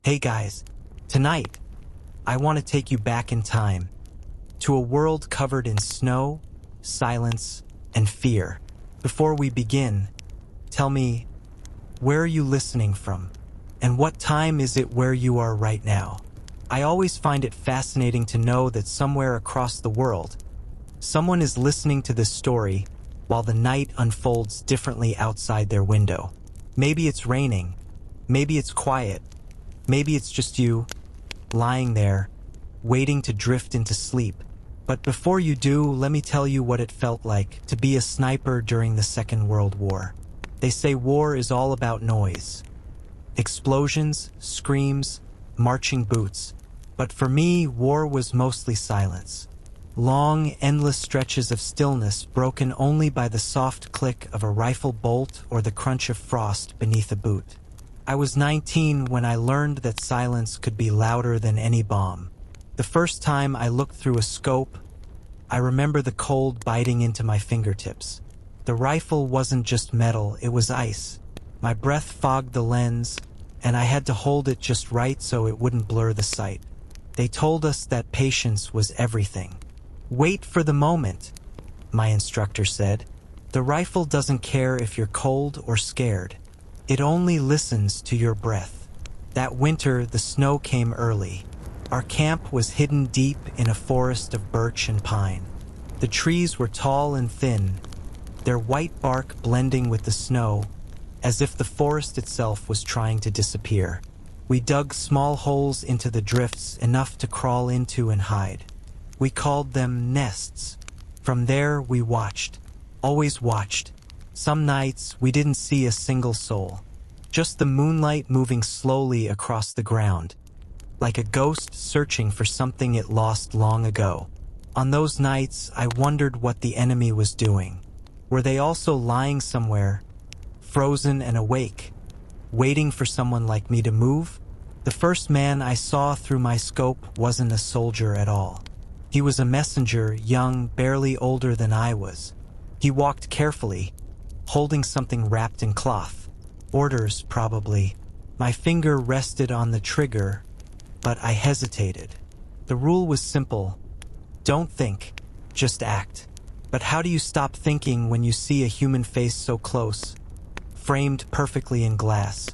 Hey guys, tonight, I want to take you back in time to a world covered in snow, silence, and fear. Before we begin, tell me, where are you listening from? And what time is it where you are right now? I always find it fascinating to know that somewhere across the world, someone is listening to this story while the night unfolds differently outside their window. Maybe it's raining, maybe it's quiet, maybe it's just you, lying there, waiting to drift into sleep. But before you do, let me tell you what it felt like to be a sniper during the Second World War. They say war is all about noise. Explosions, screams, marching boots. But for me, war was mostly silence. Long, endless stretches of stillness broken only by the soft click of a rifle bolt or the crunch of frost beneath a boot. I was 19 when I learned that silence could be louder than any bomb. The first time I looked through a scope, I remember the cold biting into my fingertips. The rifle wasn't just metal, it was ice. My breath fogged the lens, and I had to hold it just right so it wouldn't blur the sight. They told us that patience was everything. Wait for the moment, my instructor said. The rifle doesn't care if you're cold or scared. It only listens to your breath. That winter, the snow came early. Our camp was hidden deep in a forest of birch and pine. The trees were tall and thin, their white bark blending with the snow, as if the forest itself was trying to disappear. We dug small holes into the drifts, enough to crawl into and hide. We called them nests. From there, we watched, always watched. Some nights, we didn't see a single soul. Just the moonlight moving slowly across the ground, like a ghost searching for something it lost long ago. On those nights, I wondered what the enemy was doing. Were they also lying somewhere, frozen and awake, waiting for someone like me to move? The first man I saw through my scope wasn't a soldier at all. He was a messenger, young, barely older than I was. He walked carefully, holding something wrapped in cloth. Orders, probably. My finger rested on the trigger, but I hesitated. The rule was simple. Don't think, just act. But how do you stop thinking when you see a human face so close, framed perfectly in glass,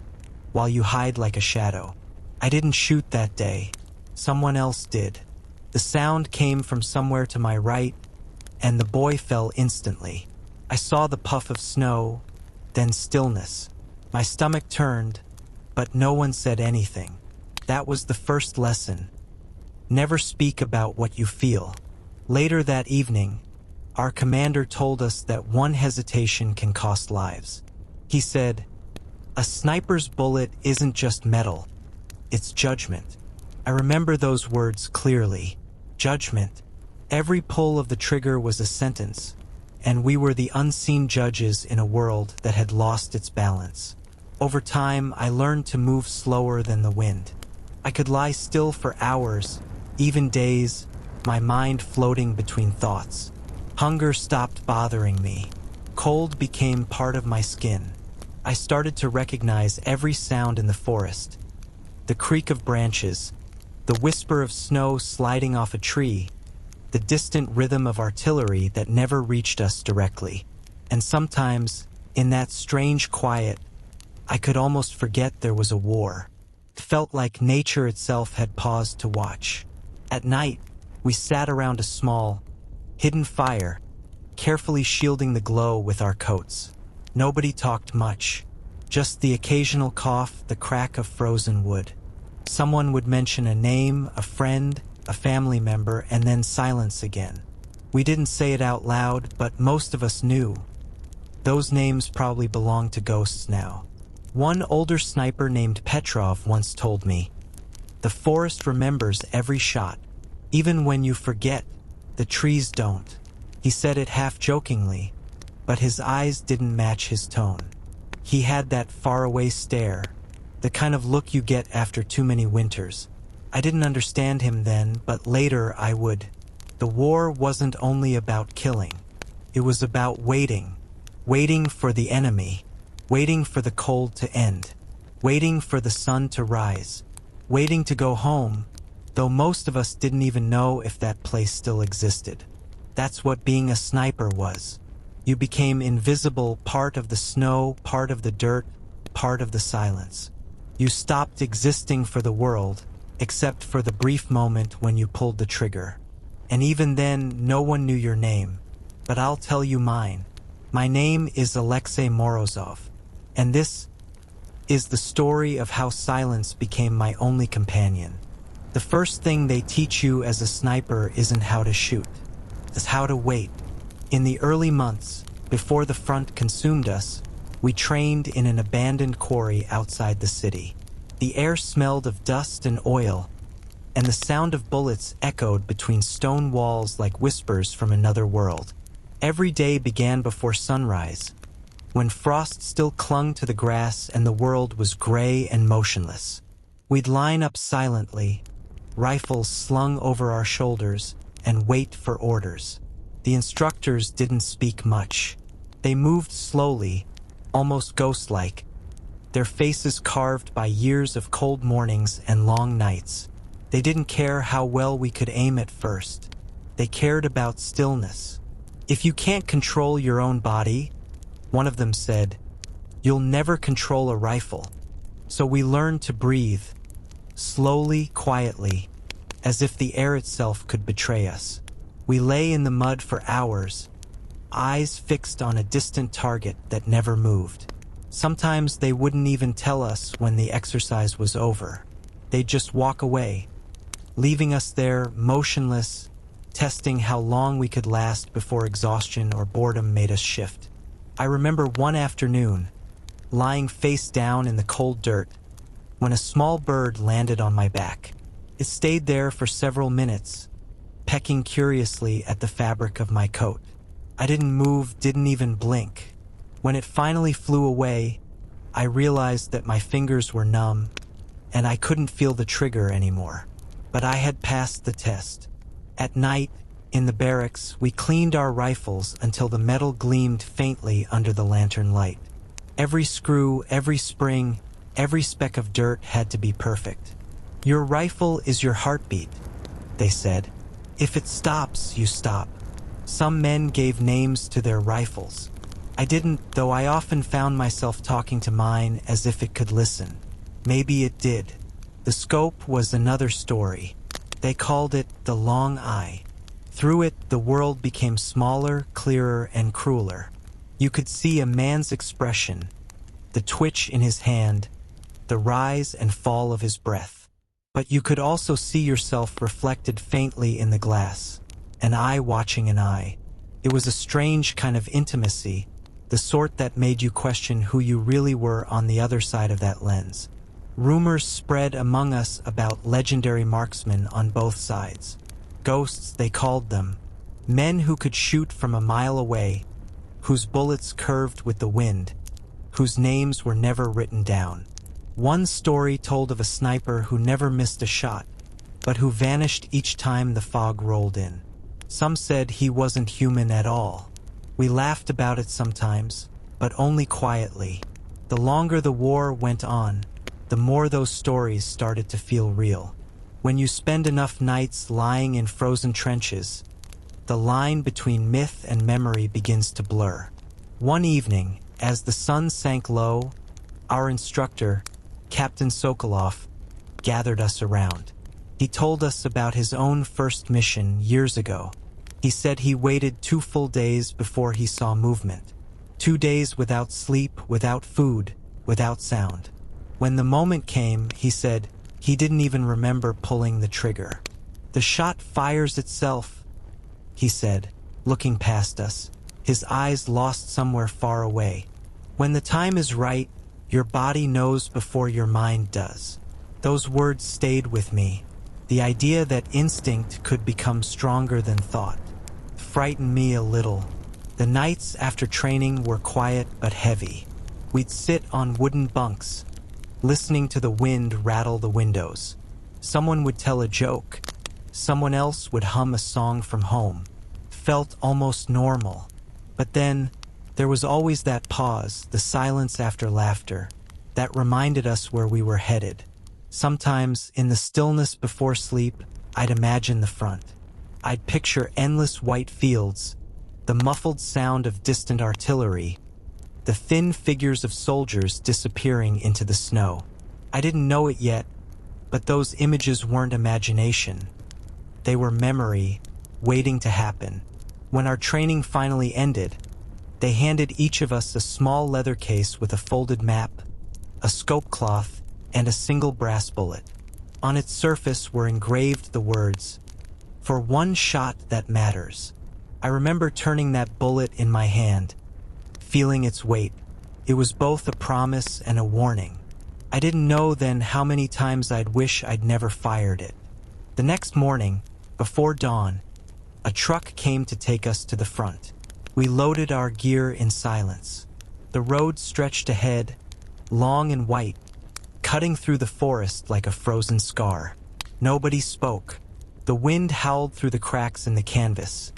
while you hide like a shadow? I didn't shoot that day. Someone else did. The sound came from somewhere to my right, and the boy fell instantly. I saw the puff of snow, then stillness. My stomach turned, but no one said anything. That was the first lesson. Never speak about what you feel. Later that evening, our commander told us that one hesitation can cost lives. He said, "A sniper's bullet isn't just metal, it's judgment." I remember those words clearly. Judgment. Every pull of the trigger was a sentence, and we were the unseen judges in a world that had lost its balance. Over time, I learned to move slower than the wind. I could lie still for hours, even days, my mind floating between thoughts. Hunger stopped bothering me. Cold became part of my skin. I started to recognize every sound in the forest. The creak of branches, the whisper of snow sliding off a tree, the distant rhythm of artillery that never reached us directly. And sometimes, in that strange quiet, I could almost forget there was a war. It felt like nature itself had paused to watch. At night, we sat around a small, hidden fire, carefully shielding the glow with our coats. Nobody talked much, just the occasional cough, the crack of frozen wood. Someone would mention a name, a friend, a family member, and then silence again. We didn't say it out loud, but most of us knew. Those names probably belong to ghosts now. One older sniper named Petrov once told me, "The forest remembers every shot. Even when you forget, the trees don't." He said it half-jokingly, but his eyes didn't match his tone. He had that faraway stare, the kind of look you get after too many winters. I didn't understand him then, but later I would. The war wasn't only about killing. It was about waiting. Waiting for the enemy. Waiting for the cold to end. Waiting for the sun to rise. waiting to go home, though most of us didn't even know if that place still existed. That's what being a sniper was. You became invisible, part of the snow, part of the dirt, part of the silence. You stopped existing for the world, except for the brief moment when you pulled the trigger. And even then, no one knew your name. But I'll tell you mine. My name is Alexei Morozov, and this is the story of how silence became my only companion. The first thing they teach you as a sniper isn't how to shoot, it's how to wait. In the early months, before the front consumed us, we trained in an abandoned quarry outside the city. The air smelled of dust and oil, and the sound of bullets echoed between stone walls like whispers from another world. Every day began before sunrise, when frost still clung to the grass and the world was gray and motionless. We'd line up silently, rifles slung over our shoulders, and wait for orders. The instructors didn't speak much. They moved slowly, almost ghost-like, their faces carved by years of cold mornings and long nights. They didn't care how well we could aim at first. They cared about stillness. If you can't control your own body, one of them said, you'll never control a rifle. So we learned to breathe, slowly, quietly, as if the air itself could betray us. We lay in the mud for hours, eyes fixed on a distant target that never moved. Sometimes they wouldn't even tell us when the exercise was over. They'd just walk away, leaving us there motionless, testing how long we could last before exhaustion or boredom made us shift. I remember one afternoon, lying face down in the cold dirt, when a small bird landed on my back. It stayed there for several minutes, pecking curiously at the fabric of my coat. I didn't move, didn't even blink. When it finally flew away, I realized that my fingers were numb, and I couldn't feel the trigger anymore. But I had passed the test. At night, in the barracks, we cleaned our rifles until the metal gleamed faintly under the lantern light. Every screw, every spring, every speck of dirt had to be perfect. Your rifle is your heartbeat, they said. If it stops, you stop. Some men gave names to their rifles. I didn't, though I often found myself talking to mine as if it could listen. Maybe it did. The scope was another story. They called it the long eye. Through it, the world became smaller, clearer, and crueler. You could see a man's expression, the twitch in his hand, the rise and fall of his breath. But you could also see yourself reflected faintly in the glass, an eye watching an eye. It was a strange kind of intimacy, the sort that made you question who you really were on the other side of that lens. Rumors spread among us about legendary marksmen on both sides. Ghosts, they called them. Men who could shoot from a mile away, whose bullets curved with the wind, whose names were never written down. One story told of a sniper who never missed a shot, but who vanished each time the fog rolled in. Some said he wasn't human at all. We laughed about it sometimes, but only quietly. The longer the war went on, the more those stories started to feel real. When you spend enough nights lying in frozen trenches, the line between myth and memory begins to blur. One evening, as the sun sank low, our instructor, Captain Sokolov, gathered us around. He told us about his own first mission years ago. He said he waited 2 full days before he saw movement. 2 days without sleep, without food, without sound. When the moment came, he said, he didn't even remember pulling the trigger. The shot fires itself, he said, looking past us, his eyes lost somewhere far away. When the time is right, your body knows before your mind does. Those words stayed with me. The idea that instinct could become stronger than thought frightened me a little. The nights after training were quiet but heavy. We'd sit on wooden bunks, listening to the wind rattle the windows. Someone would tell a joke. Someone else would hum a song from home. Felt almost normal. But then, there was always that pause, the silence after laughter, that reminded us where we were headed. Sometimes, in the stillness before sleep, I'd imagine the front. I'd picture endless white fields, the muffled sound of distant artillery, the thin figures of soldiers disappearing into the snow. I didn't know it yet, but those images weren't imagination. They were memory, waiting to happen. When our training finally ended, they handed each of us a small leather case with a folded map, a scope cloth, and a single brass bullet. On its surface were engraved the words, "For one shot that matters." I remember turning that bullet in my hand, feeling its weight. It was both a promise and a warning. I didn't know then how many times I'd wish I'd never fired it. The next morning, before dawn, a truck came to take us to the front. We loaded our gear in silence. The road stretched ahead, long and white, cutting through the forest like a frozen scar. Nobody spoke. The wind howled through the cracks in the canvas,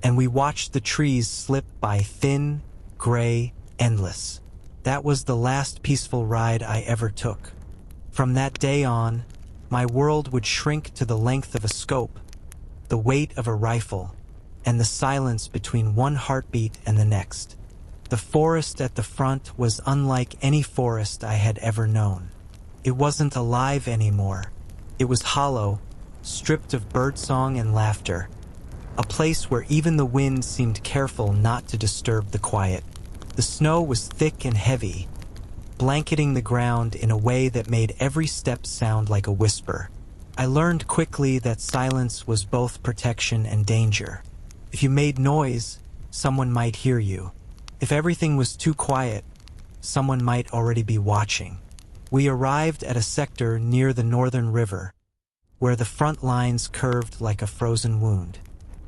and we watched the trees slip by thin, gray, endless. That was the last peaceful ride I ever took. From that day on, my world would shrink to the length of a scope, the weight of a rifle, and the silence between one heartbeat and the next. The forest at the front was unlike any forest I had ever known. It wasn't alive anymore. It was hollow, stripped of birdsong and laughter, a place where even the wind seemed careful not to disturb the quiet. The snow was thick and heavy, blanketing the ground in a way that made every step sound like a whisper. I learned quickly that silence was both protection and danger. If you made noise, someone might hear you. If everything was too quiet, someone might already be watching. We arrived at a sector near the northern river, where the front lines curved like a frozen wound.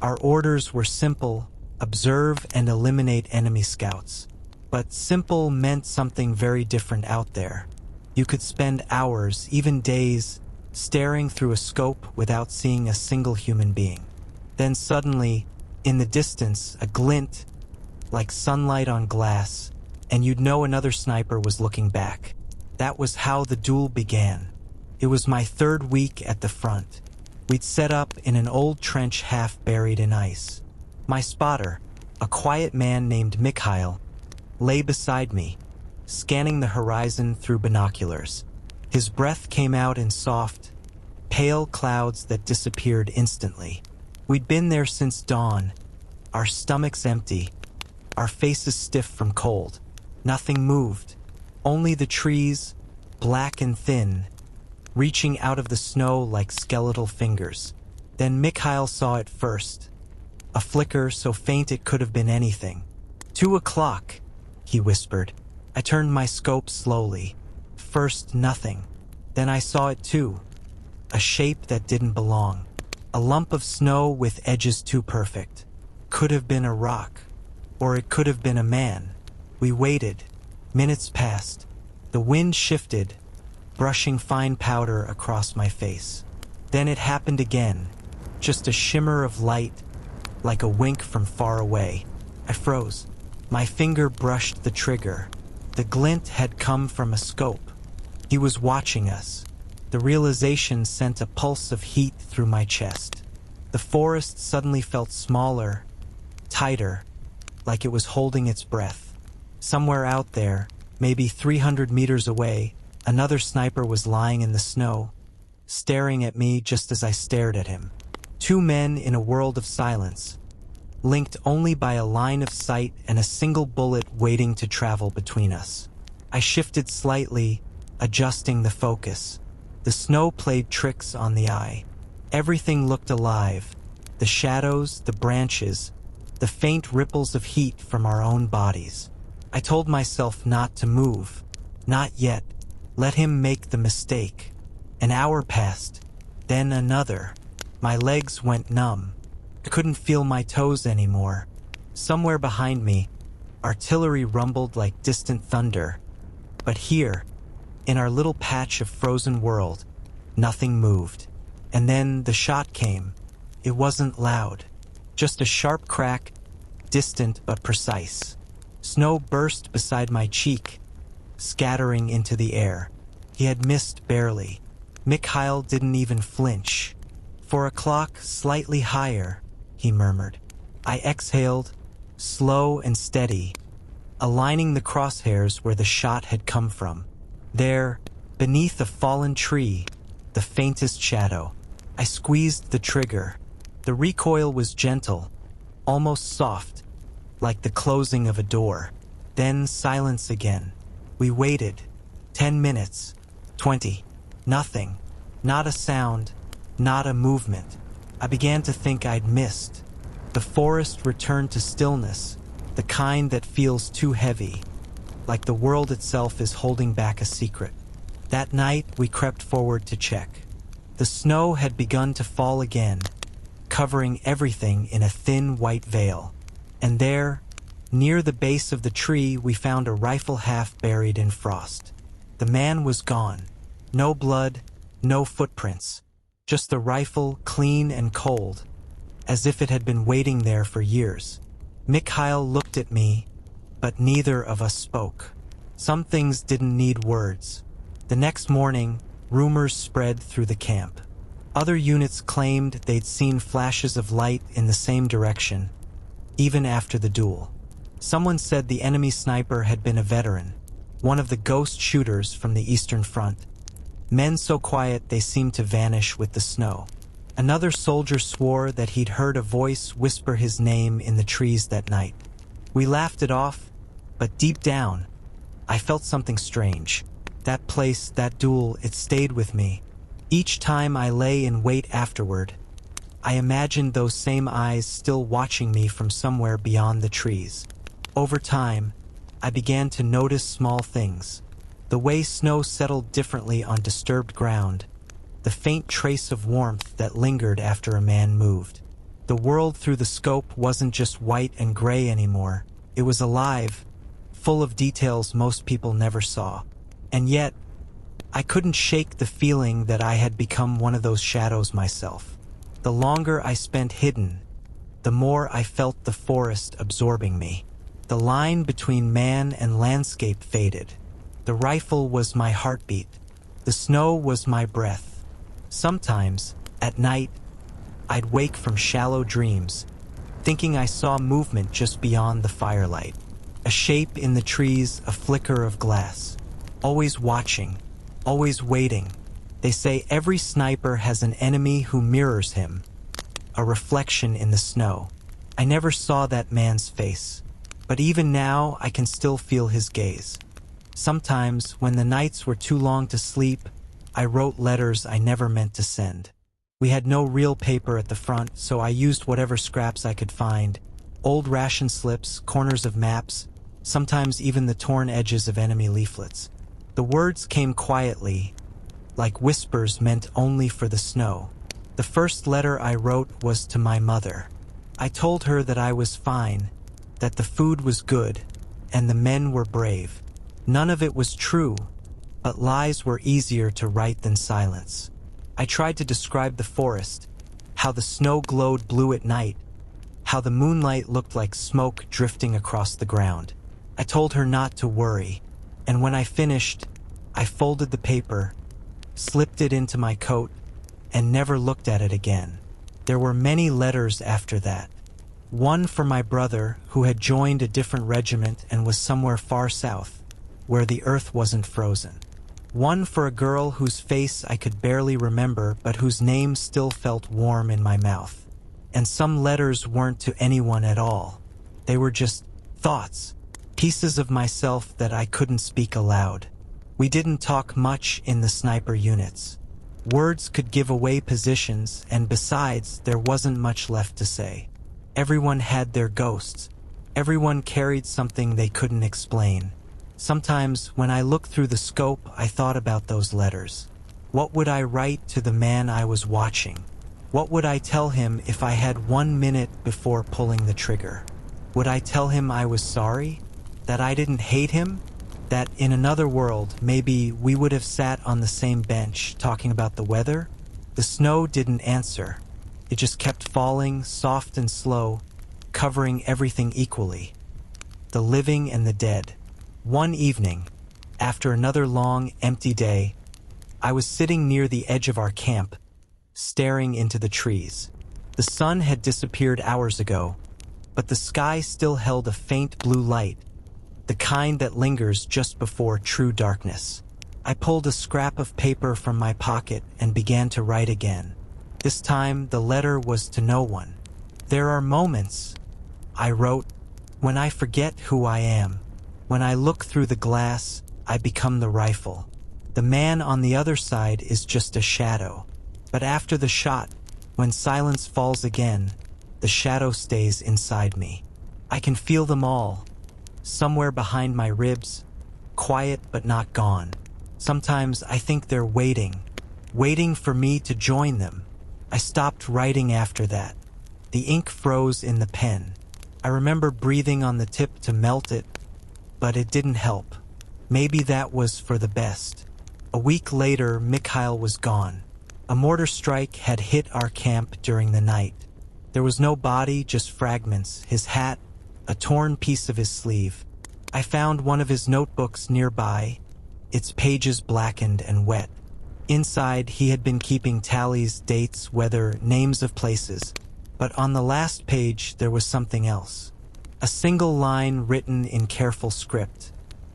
Our orders were simple: observe and eliminate enemy scouts. But simple meant something very different out there. You could spend hours, even days, staring through a scope without seeing a single human being. Then suddenly, in the distance, a glint, like sunlight on glass, and you'd know another sniper was looking back. That was how the duel began. It was my third week at the front. We'd set up in an old trench half buried in ice. My spotter, a quiet man named Mikhail, lay beside me, scanning the horizon through binoculars. His breath came out in soft, pale clouds that disappeared instantly. We'd been there since dawn, our stomachs empty, our faces stiff from cold. Nothing moved, only the trees, black and thin, reaching out of the snow like skeletal fingers. Then Mikhail saw it first, a flicker so faint it could have been anything. 2 o'clock, he whispered. I turned my scope slowly. First, nothing. Then I saw it too, a shape that didn't belong. A lump of snow with edges too perfect. Could have been a rock, or it could have been a man. We waited. Minutes passed. The wind shifted, brushing fine powder across my face. Then it happened again, just a shimmer of light, like a wink from far away. I froze. My finger brushed the trigger. The glint had come from a scope. He was watching us. The realization sent a pulse of heat through my chest. The forest suddenly felt smaller, tighter, like it was holding its breath. Somewhere out there, maybe 300 meters away, another sniper was lying in the snow, staring at me just as I stared at him. 2 men in a world of silence, linked only by a line of sight and a single bullet waiting to travel between us. I shifted slightly, adjusting the focus. The snow played tricks on the eye. Everything looked alive. The shadows, the branches, the faint ripples of heat from our own bodies. I told myself not to move. Not yet. Let him make the mistake. An hour passed, then another. My legs went numb. I couldn't feel my toes anymore. Somewhere behind me, artillery rumbled like distant thunder. But here, in our little patch of frozen world, nothing moved. And then the shot came. It wasn't loud, just a sharp crack, distant but precise. Snow burst beside my cheek, scattering into the air. He had missed barely. Mikhail didn't even flinch. 4 o'clock, slightly higher, he murmured. I exhaled, slow and steady, aligning the crosshairs where the shot had come from. There, beneath a fallen tree, the faintest shadow. I squeezed the trigger. The recoil was gentle, almost soft, like the closing of a door. Then silence again. We waited. 10 minutes. 20. Nothing. Not a sound. Not a movement. I began to think I'd missed. The forest returned to stillness, the kind that feels too heavy, like the world itself is holding back a secret. That night, we crept forward to check. The snow had begun to fall again, covering everything in a thin white veil. And there, near the base of the tree, we found a rifle half buried in frost. The man was gone. No blood, no footprints. Just the rifle, clean and cold, as if it had been waiting there for years. Mikhail looked at me, but neither of us spoke. Some things didn't need words. The next morning, rumors spread through the camp. Other units claimed they'd seen flashes of light in the same direction, even after the duel. Someone said the enemy sniper had been a veteran, one of the ghost shooters from the Eastern Front. Men so quiet they seemed to vanish with the snow. Another soldier swore that he'd heard a voice whisper his name in the trees that night. We laughed it off, but deep down, I felt something strange. That place, that duel, it stayed with me. Each time I lay in wait afterward, I imagined those same eyes still watching me from somewhere beyond the trees. Over time, I began to notice small things. The way snow settled differently on disturbed ground, the faint trace of warmth that lingered after a man moved. The world through the scope wasn't just white and gray anymore. It was alive, full of details most people never saw. And yet, I couldn't shake the feeling that I had become one of those shadows myself. The longer I spent hidden, the more I felt the forest absorbing me. The line between man and landscape faded. The rifle was my heartbeat. The snow was my breath. Sometimes, at night, I'd wake from shallow dreams, thinking I saw movement just beyond the firelight. A shape in the trees, a flicker of glass. Always watching, always waiting. They say every sniper has an enemy who mirrors him, a reflection in the snow. I never saw that man's face, but even now I can still feel his gaze. Sometimes, when the nights were too long to sleep, I wrote letters I never meant to send. We had no real paper at the front, so I used whatever scraps I could find. Old ration slips, corners of maps, sometimes even the torn edges of enemy leaflets. The words came quietly, like whispers meant only for the snow. The first letter I wrote was to my mother. I told her that I was fine, that the food was good, and the men were brave. None of it was true, but lies were easier to write than silence. I tried to describe the forest, how the snow glowed blue at night, how the moonlight looked like smoke drifting across the ground. I told her not to worry, and when I finished, I folded the paper, slipped it into my coat, and never looked at it again. There were many letters after that. One for my brother, who had joined a different regiment and was somewhere far south, where the earth wasn't frozen. One for a girl whose face I could barely remember, but whose name still felt warm in my mouth. And some letters weren't to anyone at all. They were just thoughts, pieces of myself that I couldn't speak aloud. We didn't talk much in the sniper units. Words could give away positions, and besides, there wasn't much left to say. Everyone had their ghosts. Everyone carried something they couldn't explain. Sometimes, when I looked through the scope, I thought about those letters. What would I write to the man I was watching? What would I tell him if I had 1 minute before pulling the trigger? Would I tell him I was sorry? That I didn't hate him? That in another world, maybe we would have sat on the same bench talking about the weather? The snow didn't answer. It just kept falling, soft and slow, covering everything equally. The living and the dead. One evening, after another long, empty day, I was sitting near the edge of our camp, staring into the trees. The sun had disappeared hours ago, but the sky still held a faint blue light, the kind that lingers just before true darkness. I pulled a scrap of paper from my pocket and began to write again. This time, the letter was to no one. There are moments, I wrote, when I forget who I am. When I look through the glass, I become the rifle. The man on the other side is just a shadow. But after the shot, when silence falls again, the shadow stays inside me. I can feel them all, somewhere behind my ribs, quiet but not gone. Sometimes I think they're waiting for me to join them. I stopped writing after that. The ink froze in the pen. I remember breathing on the tip to melt it, but it didn't help. Maybe that was for the best. A week later, Mikhail was gone. A mortar strike had hit our camp during the night. There was no body, just fragments, his hat, a torn piece of his sleeve. I found one of his notebooks nearby, its pages blackened and wet. Inside, he had been keeping tallies, dates, weather, names of places. But on the last page, there was something else. A single line written in careful script.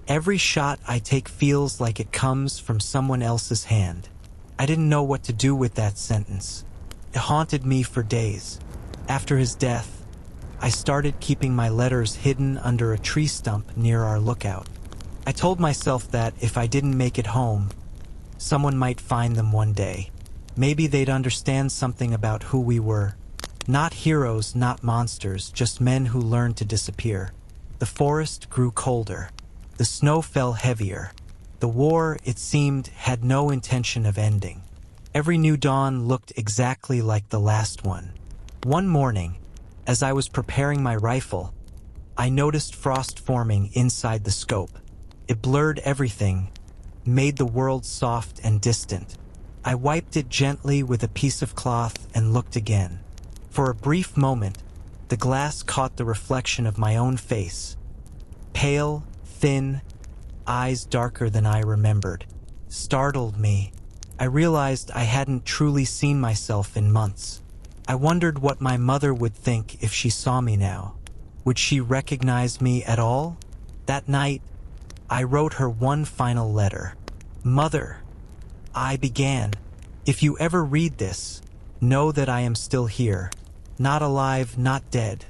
Every shot I take feels like it comes from someone else's hand. I didn't know what to do with that sentence. It haunted me for days. After his death, I started keeping my letters hidden under a tree stump near our lookout. I told myself that if I didn't make it home, someone might find them one day. Maybe they'd understand something about who we were. Not heroes, not monsters, just men who learned to disappear. The forest grew colder. The snow fell heavier. The war, it seemed, had no intention of ending. Every new dawn looked exactly like the last one. One morning, as I was preparing my rifle, I noticed frost forming inside the scope. It blurred everything, made the world soft and distant. I wiped it gently with a piece of cloth and looked again. For a brief moment, the glass caught the reflection of my own face. Pale, thin, eyes darker than I remembered. Startled me. I realized I hadn't truly seen myself in months. I wondered what my mother would think if she saw me now. Would she recognize me at all? That night, I wrote her one final letter. Mother, I began. If you ever read this, know that I am still here. Not alive, not dead.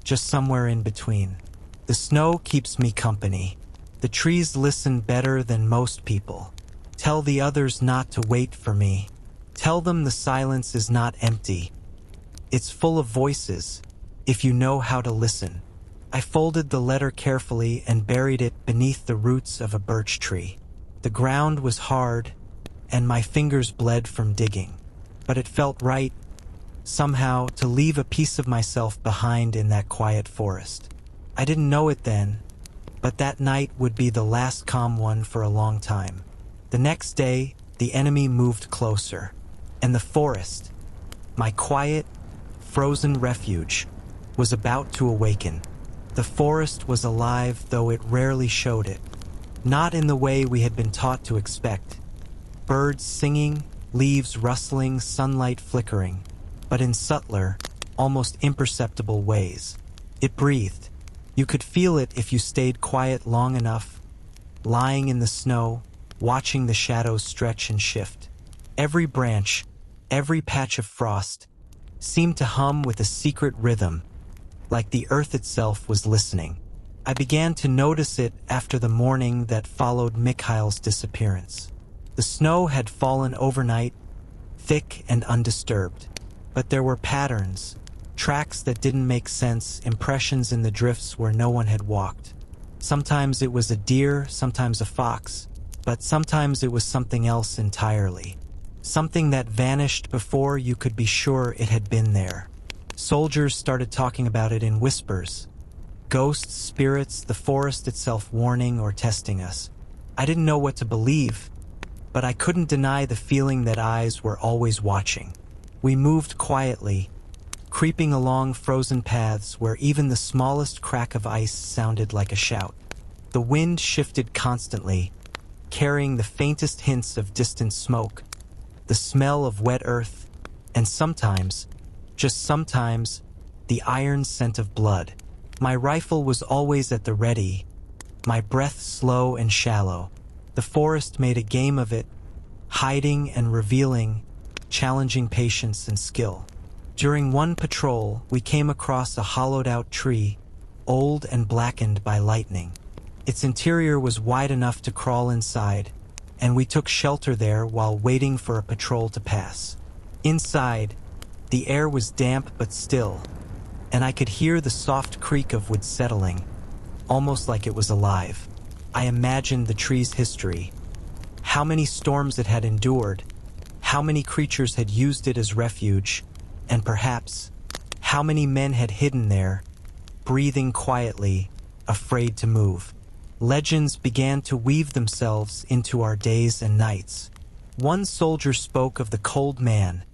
Just somewhere in between. The snow keeps me company. The trees listen better than most people. Tell the others not to wait for me. Tell them the silence is not empty. It's full of voices, if you know how to listen. I folded the letter carefully and buried it beneath the roots of a birch tree. The ground was hard, and my fingers bled from digging. But it felt right, somehow, to leave a piece of myself behind in that quiet forest. I didn't know it then, but that night would be the last calm one for a long time. The next day, the enemy moved closer, and the forest, my quiet, frozen refuge, was about to awaken. The forest was alive, though it rarely showed it. Not in the way we had been taught to expect. Birds singing, leaves rustling, sunlight flickering, but in subtler, almost imperceptible ways. It breathed. You could feel it if you stayed quiet long enough, lying in the snow, watching the shadows stretch and shift. Every branch, every patch of frost, seemed to hum with a secret rhythm, like the earth itself was listening. I began to notice it after the morning that followed Mikhail's disappearance. The snow had fallen overnight, thick and undisturbed, but there were patterns, tracks that didn't make sense, impressions in the drifts where no one had walked. Sometimes it was a deer, sometimes a fox, but sometimes it was something else entirely. Something that vanished before you could be sure it had been there. Soldiers started talking about it in whispers. Ghosts, spirits, the forest itself warning or testing us. I didn't know what to believe, but I couldn't deny the feeling that eyes were always watching. We moved quietly, creeping along frozen paths where even the smallest crack of ice sounded like a shout. The wind shifted constantly, carrying the faintest hints of distant smoke, the smell of wet earth, and sometimes, just sometimes, the iron scent of blood. My rifle was always at the ready, my breath slow and shallow. The forest made a game of it, hiding and revealing, challenging patience and skill. During one patrol, we came across a hollowed-out tree, old and blackened by lightning. Its interior was wide enough to crawl inside, and we took shelter there while waiting for a patrol to pass. Inside, the air was damp but still, and I could hear the soft creak of wood settling, almost like it was alive. I imagined the tree's history, how many storms it had endured, how many creatures had used it as refuge, and perhaps how many men had hidden there, breathing quietly, afraid to move. Legends began to weave themselves into our days and nights. One soldier spoke of the cold man,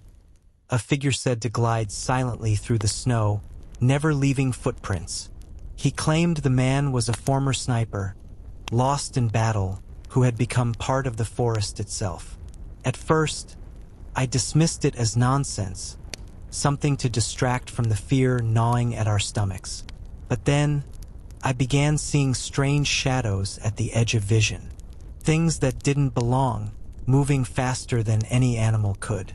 a figure said to glide silently through the snow, never leaving footprints. He claimed the man was a former sniper, lost in battle, who had become part of the forest itself. At first, I dismissed it as nonsense, something to distract from the fear gnawing at our stomachs. But then, I began seeing strange shadows at the edge of vision. Things that didn't belong, moving faster than any animal could.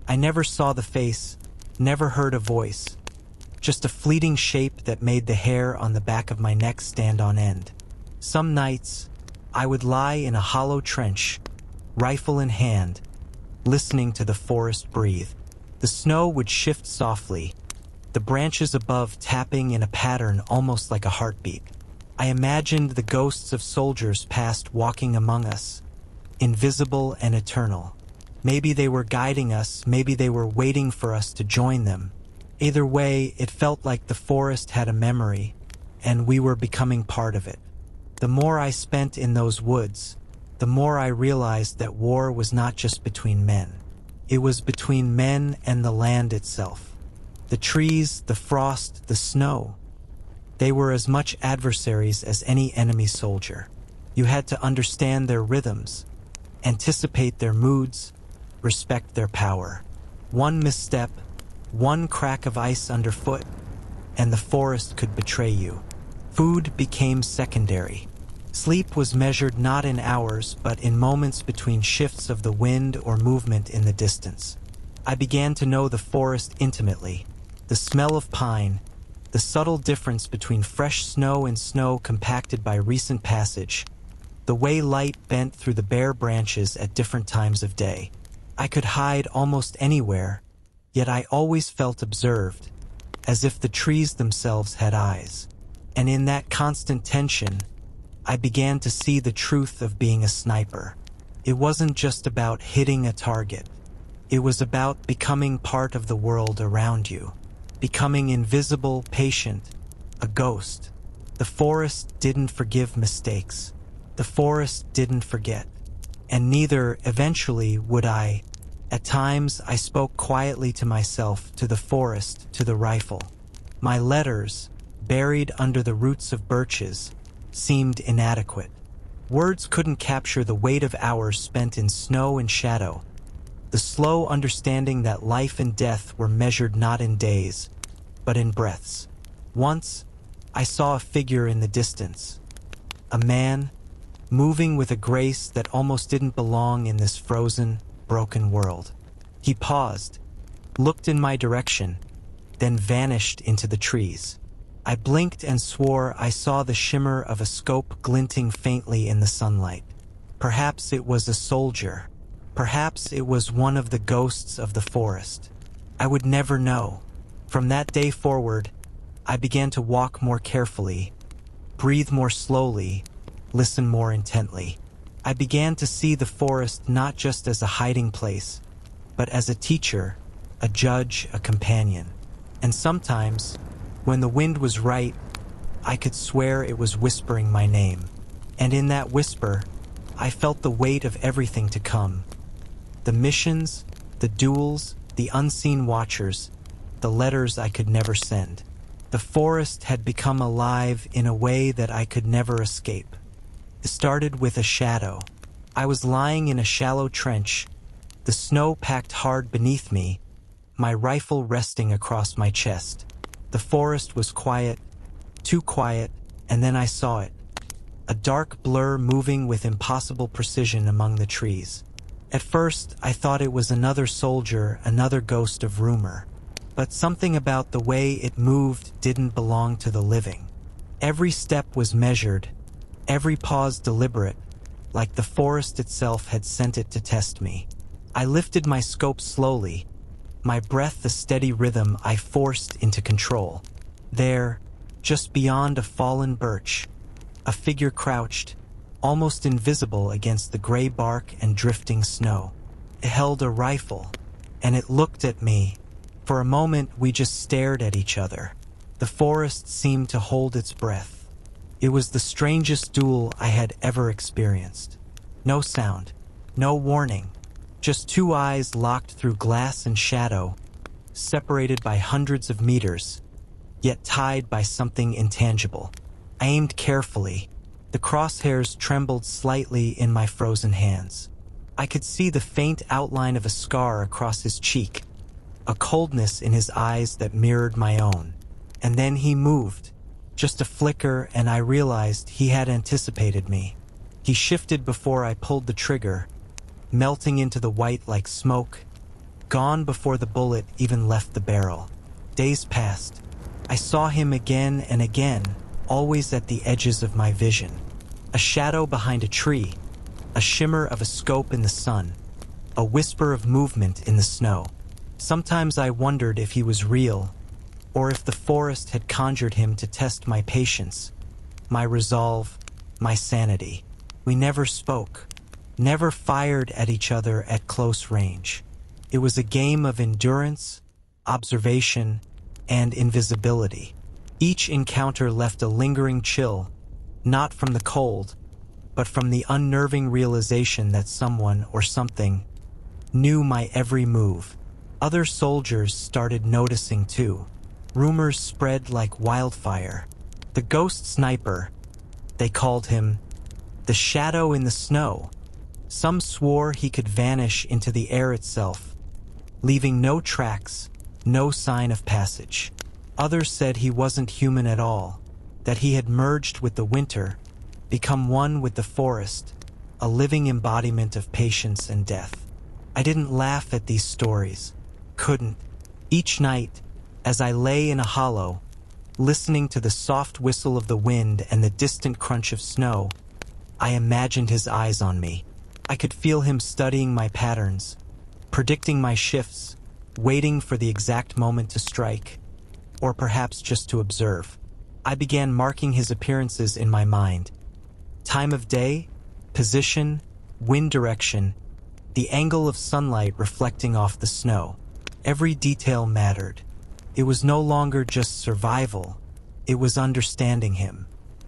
I never saw the face, never heard a voice, just a fleeting shape that made the hair on the back of my neck stand on end. Some nights, I would lie in a hollow trench, rifle in hand, listening to the forest breathe. The snow would shift softly, the branches above tapping in a pattern almost like a heartbeat. I imagined the ghosts of soldiers past walking among us, invisible and eternal. Maybe they were guiding us, maybe they were waiting for us to join them. Either way, it felt like the forest had a memory, and we were becoming part of it. The more I spent in those woods, the more I realized that war was not just between men. It was between men and the land itself. The trees, the frost, the snow. They were as much adversaries as any enemy soldier. You had to understand their rhythms, anticipate their moods, respect their power. One misstep, one crack of ice underfoot, and the forest could betray you. Food became secondary. Sleep was measured not in hours, but in moments between shifts of the wind or movement in the distance. I began to know the forest intimately. The smell of pine, the subtle difference between fresh snow and snow compacted by recent passage, the way light bent through the bare branches at different times of day. I could hide almost anywhere, yet I always felt observed, as if the trees themselves had eyes. And in that constant tension, I began to see the truth of being a sniper. It wasn't just about hitting a target. It was about becoming part of the world around you, becoming invisible, patient, a ghost. The forest didn't forgive mistakes. The forest didn't forget. And neither, eventually, would I. At times, I spoke quietly to myself, to the forest, to the rifle. My letters, buried under the roots of birches, seemed inadequate. Words couldn't capture the weight of hours spent in snow and shadow, the slow understanding that life and death were measured not in days, but in breaths. Once, I saw a figure in the distance, a man, moving with a grace that almost didn't belong in this frozen, broken world. He paused, looked in my direction, then vanished into the trees. I blinked and swore I saw the shimmer of a scope glinting faintly in the sunlight. Perhaps it was a soldier. Perhaps it was one of the ghosts of the forest. I would never know. From that day forward, I began to walk more carefully, breathe more slowly, listen more intently. I began to see the forest not just as a hiding place, but as a teacher, a judge, a companion. And sometimes, when the wind was right, I could swear it was whispering my name. And in that whisper, I felt the weight of everything to come. The missions, the duels, the unseen watchers, the letters I could never send. The forest had become alive in a way that I could never escape. It started with a shadow. I was lying in a shallow trench, the snow packed hard beneath me, my rifle resting across my chest. The forest was quiet, too quiet, and then I saw it. A dark blur moving with impossible precision among the trees. At first, I thought it was another soldier, another ghost of rumor. But something about the way it moved didn't belong to the living. Every step was measured, every pause deliberate, like the forest itself had sent it to test me. I lifted my scope slowly, my breath a steady rhythm I forced into control. There, just beyond a fallen birch, a figure crouched, almost invisible against the gray bark and drifting snow. It held a rifle, and it looked at me. For a moment, we just stared at each other. The forest seemed to hold its breath. It was the strangest duel I had ever experienced. No sound, no warning, just two eyes locked through glass and shadow, separated by hundreds of meters, yet tied by something intangible. I aimed carefully. The crosshairs trembled slightly in my frozen hands. I could see the faint outline of a scar across his cheek, a coldness in his eyes that mirrored my own. And then he moved. Just a flicker, and I realized he had anticipated me. He shifted before I pulled the trigger, melting into the white like smoke, gone before the bullet even left the barrel. Days passed. I saw him again and again, always at the edges of my vision. A shadow behind a tree, a shimmer of a scope in the sun, a whisper of movement in the snow. Sometimes I wondered if he was real, or if the forest had conjured him to test my patience, my resolve, my sanity. We never spoke, never fired at each other at close range. It was a game of endurance, observation, and invisibility. Each encounter left a lingering chill, not from the cold, but from the unnerving realization that someone or something knew my every move. Other soldiers started noticing too. Rumors spread like wildfire. The ghost sniper, they called him, the shadow in the snow. Some swore he could vanish into the air itself, leaving no tracks, no sign of passage. Others said he wasn't human at all, that he had merged with the winter, become one with the forest, a living embodiment of patience and death. I didn't laugh at these stories, couldn't. Each night, as I lay in a hollow, listening to the soft whistle of the wind and the distant crunch of snow, I imagined his eyes on me. I could feel him studying my patterns, predicting my shifts, waiting for the exact moment to strike, or perhaps just to observe. I began marking his appearances in my mind. Time of day, position, wind direction, the angle of sunlight reflecting off the snow. Every detail mattered. It was no longer just survival, it was understanding him.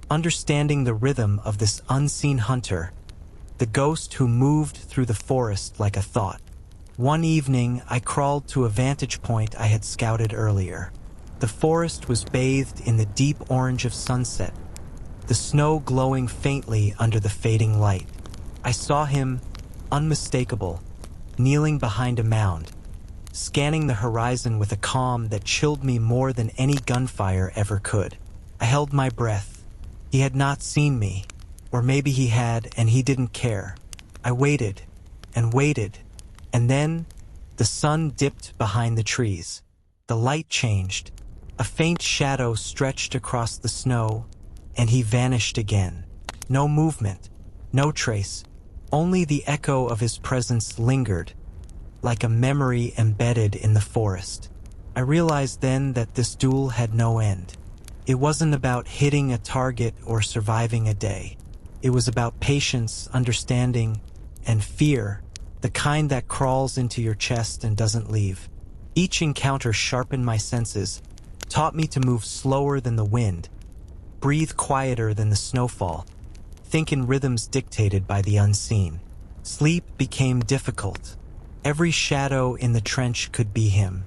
Understanding the rhythm of this unseen hunter, the ghost who moved through the forest like a thought. One evening, I crawled to a vantage point I had scouted earlier. The forest was bathed in the deep orange of sunset, the snow glowing faintly under the fading light. I saw him, unmistakable, kneeling behind a mound, scanning the horizon with a calm that chilled me more than any gunfire ever could. I held my breath. He had not seen me, or maybe he had and he didn't care. I waited, and then the sun dipped behind the trees. The light changed. A faint shadow stretched across the snow, and he vanished again. No movement, no trace. Only the echo of his presence lingered, like a memory embedded in the forest. I realized then that this duel had no end. It wasn't about hitting a target or surviving a day. It was about patience, understanding, and fear, the kind that crawls into your chest and doesn't leave. Each encounter sharpened my senses, taught me to move slower than the wind, breathe quieter than the snowfall, think in rhythms dictated by the unseen. Sleep became difficult. Every shadow in the trench could be him.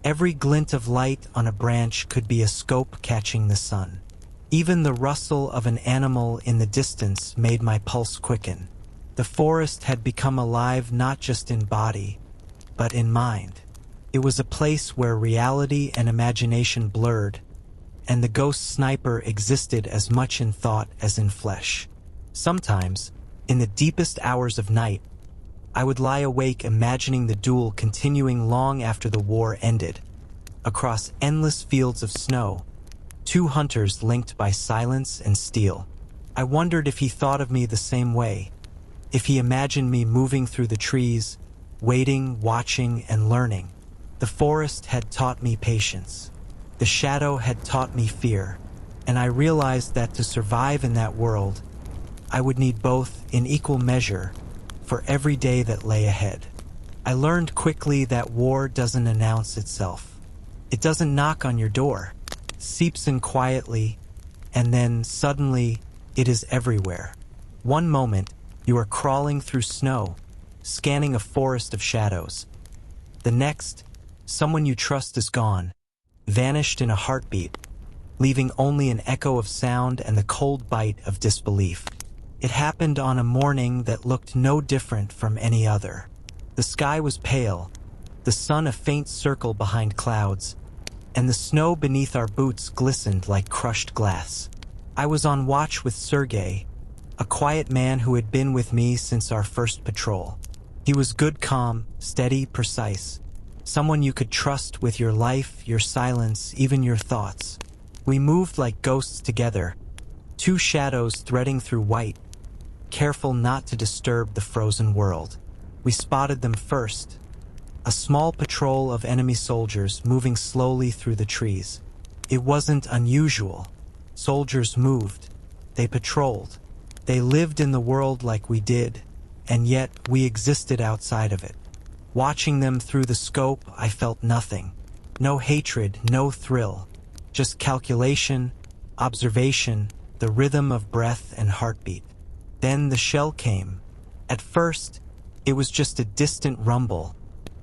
Every glint of light on a branch could be a scope catching the sun. Even the rustle of an animal in the distance made my pulse quicken. The forest had become alive not just in body, but in mind. It was a place where reality and imagination blurred, and the ghost sniper existed as much in thought as in flesh. Sometimes, in the deepest hours of night, I would lie awake imagining the duel continuing long after the war ended. Across endless fields of snow, two hunters linked by silence and steel. I wondered if he thought of me the same way, if he imagined me moving through the trees, waiting, watching, and learning. The forest had taught me patience. The shadow had taught me fear, and I realized that to survive in that world, I would need both in equal measure for every day that lay ahead. I learned quickly that war doesn't announce itself. It doesn't knock on your door, seeps in quietly, and then suddenly it is everywhere. One moment, you are crawling through snow, scanning a forest of shadows. The next, someone you trust is gone, vanished in a heartbeat, leaving only an echo of sound and the cold bite of disbelief. It happened on a morning that looked no different from any other. The sky was pale, the sun a faint circle behind clouds, and the snow beneath our boots glistened like crushed glass. I was on watch with Sergei, a quiet man who had been with me since our first patrol. He was good, calm, steady, precise. Someone you could trust with your life, your silence, even your thoughts. We moved like ghosts together, two shadows threading through white, careful not to disturb the frozen world. We spotted them first, a small patrol of enemy soldiers moving slowly through the trees. It wasn't unusual. Soldiers moved. They patrolled. They lived in the world like we did, and yet we existed outside of it. Watching them through the scope, I felt nothing. No hatred, no thrill. Just calculation, observation, the rhythm of breath and heartbeat. Then the shell came. At first, it was just a distant rumble,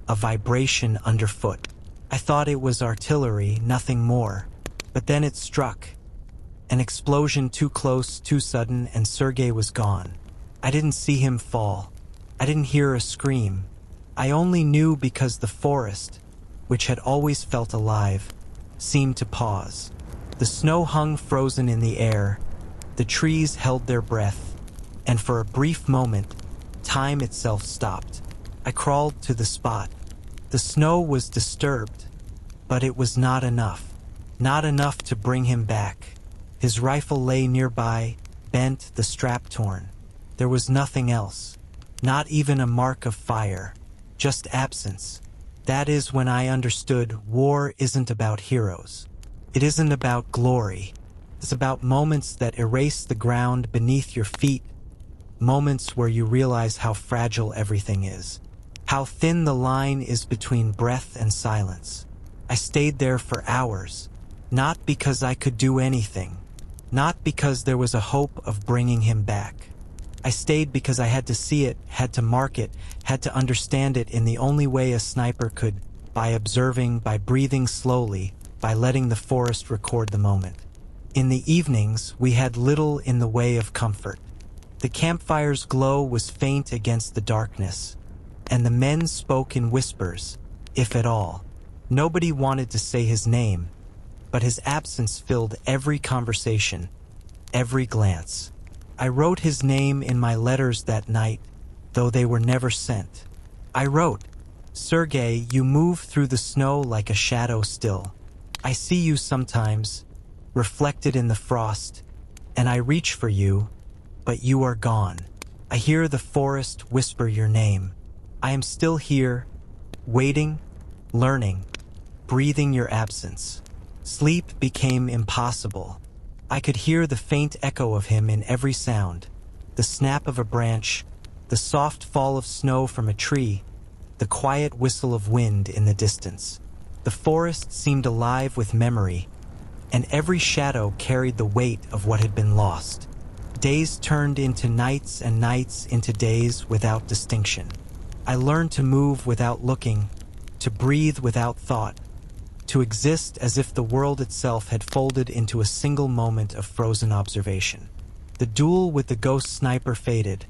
a vibration underfoot. I thought it was artillery, nothing more. But then it struck. An explosion too close, too sudden, and Sergei was gone. I didn't see him fall. I didn't hear a scream. I only knew because the forest, which had always felt alive, seemed to pause. The snow hung frozen in the air, the trees held their breath, and for a brief moment, time itself stopped. I crawled to the spot. The snow was disturbed, but it was not enough. Not enough to bring him back. His rifle lay nearby, bent, the strap torn. There was nothing else. Not even a mark of fire. Just absence. That is when I understood war isn't about heroes. It isn't about glory. It's about moments that erase the ground beneath your feet. Moments where you realize how fragile everything is. How thin the line is between breath and silence. I stayed there for hours. Not because I could do anything. Not because there was a hope of bringing him back. I stayed because I had to see it, had to mark it, had to understand it in the only way a sniper could, by observing, by breathing slowly, by letting the forest record the moment. In the evenings, we had little in the way of comfort. The campfire's glow was faint against the darkness, and the men spoke in whispers, if at all. Nobody wanted to say his name, but his absence filled every conversation, every glance. I wrote his name in my letters that night, though they were never sent. I wrote, "Sergei, you move through the snow like a shadow still. I see you sometimes, reflected in the frost, and I reach for you, but you are gone. I hear the forest whisper your name. I am still here, waiting, learning, breathing your absence." Sleep became impossible. I could hear the faint echo of him in every sound, the snap of a branch, the soft fall of snow from a tree, the quiet whistle of wind in the distance. The forest seemed alive with memory, and every shadow carried the weight of what had been lost. Days turned into nights and nights into days without distinction. I learned to move without looking, to breathe without thought, to exist as if the world itself had folded into a single moment of frozen observation. The duel with the ghost sniper faded,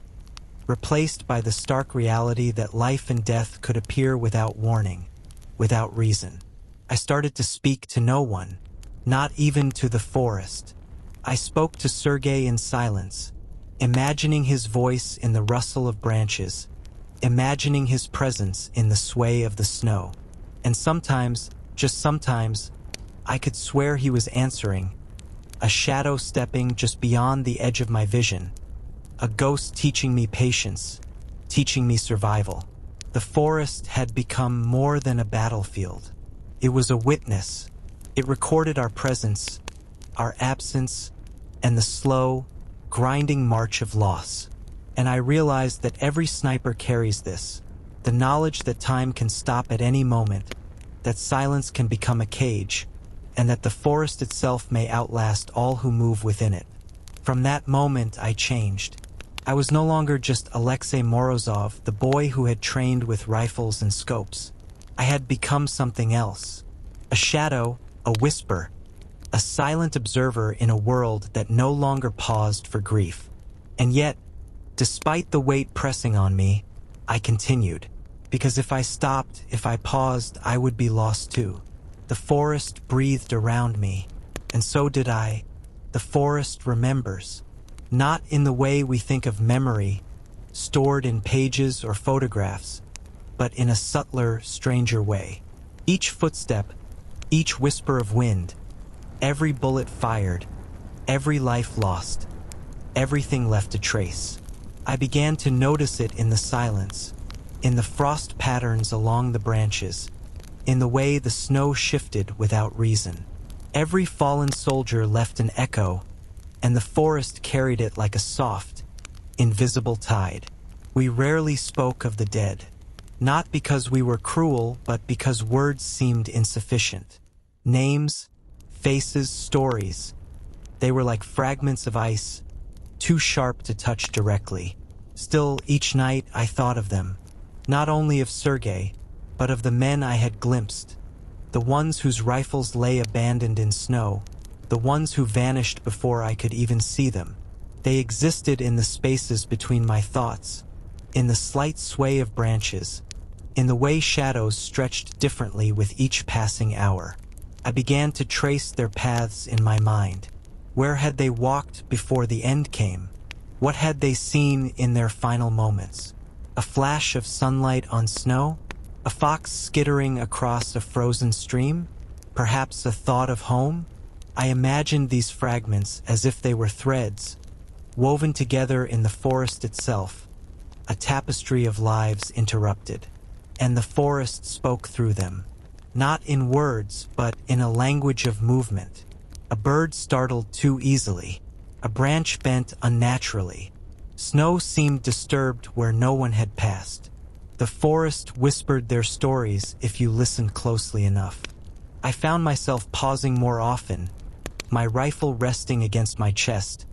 replaced by the stark reality that life and death could appear without warning, without reason. I started to speak to no one, not even to the forest. I spoke to Sergei in silence, imagining his voice in the rustle of branches, imagining his presence in the sway of the snow. And sometimes, just sometimes, I could swear he was answering, a shadow stepping just beyond the edge of my vision, a ghost teaching me patience, teaching me survival. The forest had become more than a battlefield. It was a witness. It recorded our presence, our absence, and the slow, grinding march of loss. And I realized that every sniper carries this, the knowledge that time can stop at any moment, that silence can become a cage, and that the forest itself may outlast all who move within it. From that moment, I changed. I was no longer just Alexei Morozov, the boy who had trained with rifles and scopes. I had become something else. A shadow, a whisper, a silent observer in a world that no longer paused for grief. And yet, despite the weight pressing on me, I continued. Because if I stopped, if I paused, I would be lost too. The forest breathed around me, and so did I. The forest remembers. Not in the way we think of memory, stored in pages or photographs, but in a subtler, stranger way. Each footstep, each whisper of wind, every bullet fired, every life lost, everything left a trace. I began to notice it in the silence, in the frost patterns along the branches, in the way the snow shifted without reason. Every fallen soldier left an echo, and the forest carried it like a soft, invisible tide. We rarely spoke of the dead, not because we were cruel, but because words seemed insufficient. Names, faces, stories, they were like fragments of ice, too sharp to touch directly. Still, each night I thought of them, not only of Sergei, but of the men I had glimpsed, the ones whose rifles lay abandoned in snow, the ones who vanished before I could even see them. They existed in the spaces between my thoughts, in the slight sway of branches, in the way shadows stretched differently with each passing hour. I began to trace their paths in my mind. Where had they walked before the end came? What had they seen in their final moments? A flash of sunlight on snow? A fox skittering across a frozen stream? Perhaps a thought of home? I imagined these fragments as if they were threads, woven together in the forest itself, a tapestry of lives interrupted. And the forest spoke through them, not in words, but in a language of movement. A bird startled too easily, a branch bent unnaturally. Snow seemed disturbed where no one had passed. The forest whispered their stories if you listened closely enough. I found myself pausing more often, my rifle resting against my chest,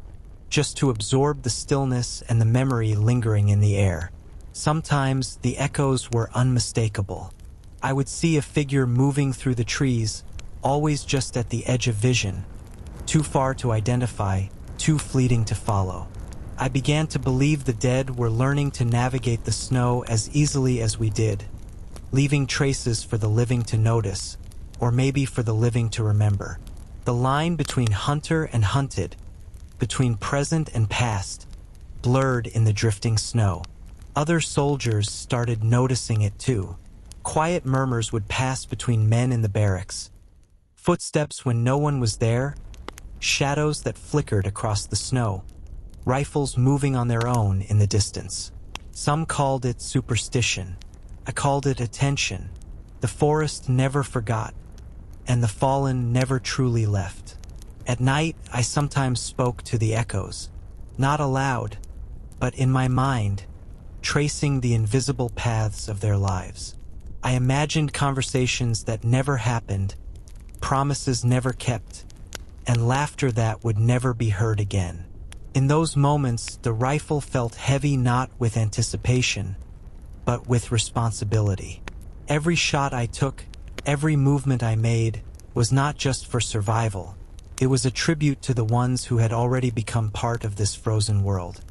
just to absorb the stillness and the memory lingering in the air. Sometimes the echoes were unmistakable. I would see a figure moving through the trees, always just at the edge of vision, too far to identify, too fleeting to follow. I began to believe the dead were learning to navigate the snow as easily as we did, leaving traces for the living to notice, or maybe for the living to remember. The line between hunter and hunted, between present and past, blurred in the drifting snow. Other soldiers started noticing it too. Quiet murmurs would pass between men in the barracks. Footsteps when no one was there, shadows that flickered across the snow, rifles moving on their own in the distance. Some called it superstition. I called it attention. The forest never forgot, and the fallen never truly left. At night, I sometimes spoke to the echoes, not aloud, but in my mind, tracing the invisible paths of their lives. I imagined conversations that never happened, promises never kept, and laughter that would never be heard again. In those moments, the rifle felt heavy not with anticipation, but with responsibility. Every shot I took, every movement I made, was not just for survival. It was a tribute to the ones who had already become part of this frozen world.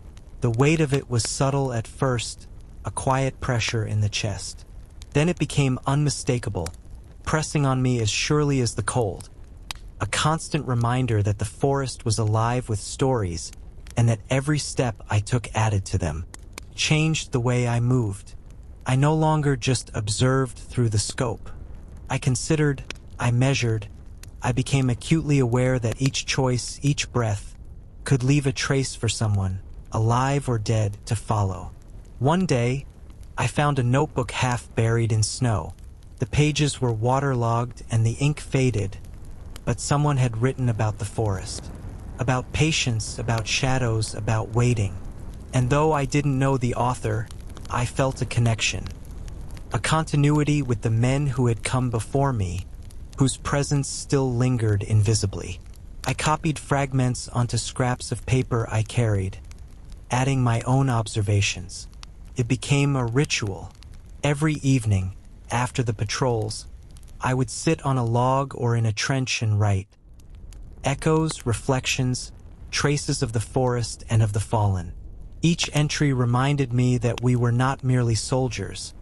The weight of it was subtle at first, a quiet pressure in the chest. Then it became unmistakable, pressing on me as surely as the cold. A constant reminder that the forest was alive with stories, and that every step I took added to them, changed the way I moved. I no longer just observed through the scope. I considered, I measured, I became acutely aware that each choice, each breath, could leave a trace for someone, alive or dead, to follow. One day, I found a notebook half buried in snow. The pages were waterlogged and the ink faded, but someone had written about the forest, about patience, about shadows, about waiting. And though I didn't know the author, I felt a connection, a continuity with the men who had come before me, whose presence still lingered invisibly. I copied fragments onto scraps of paper I carried, adding my own observations. It became a ritual. Every evening, after the patrols, I would sit on a log or in a trench and write. Echoes, reflections, traces of the forest and of the fallen. Each entry reminded me that we were not merely soldiers,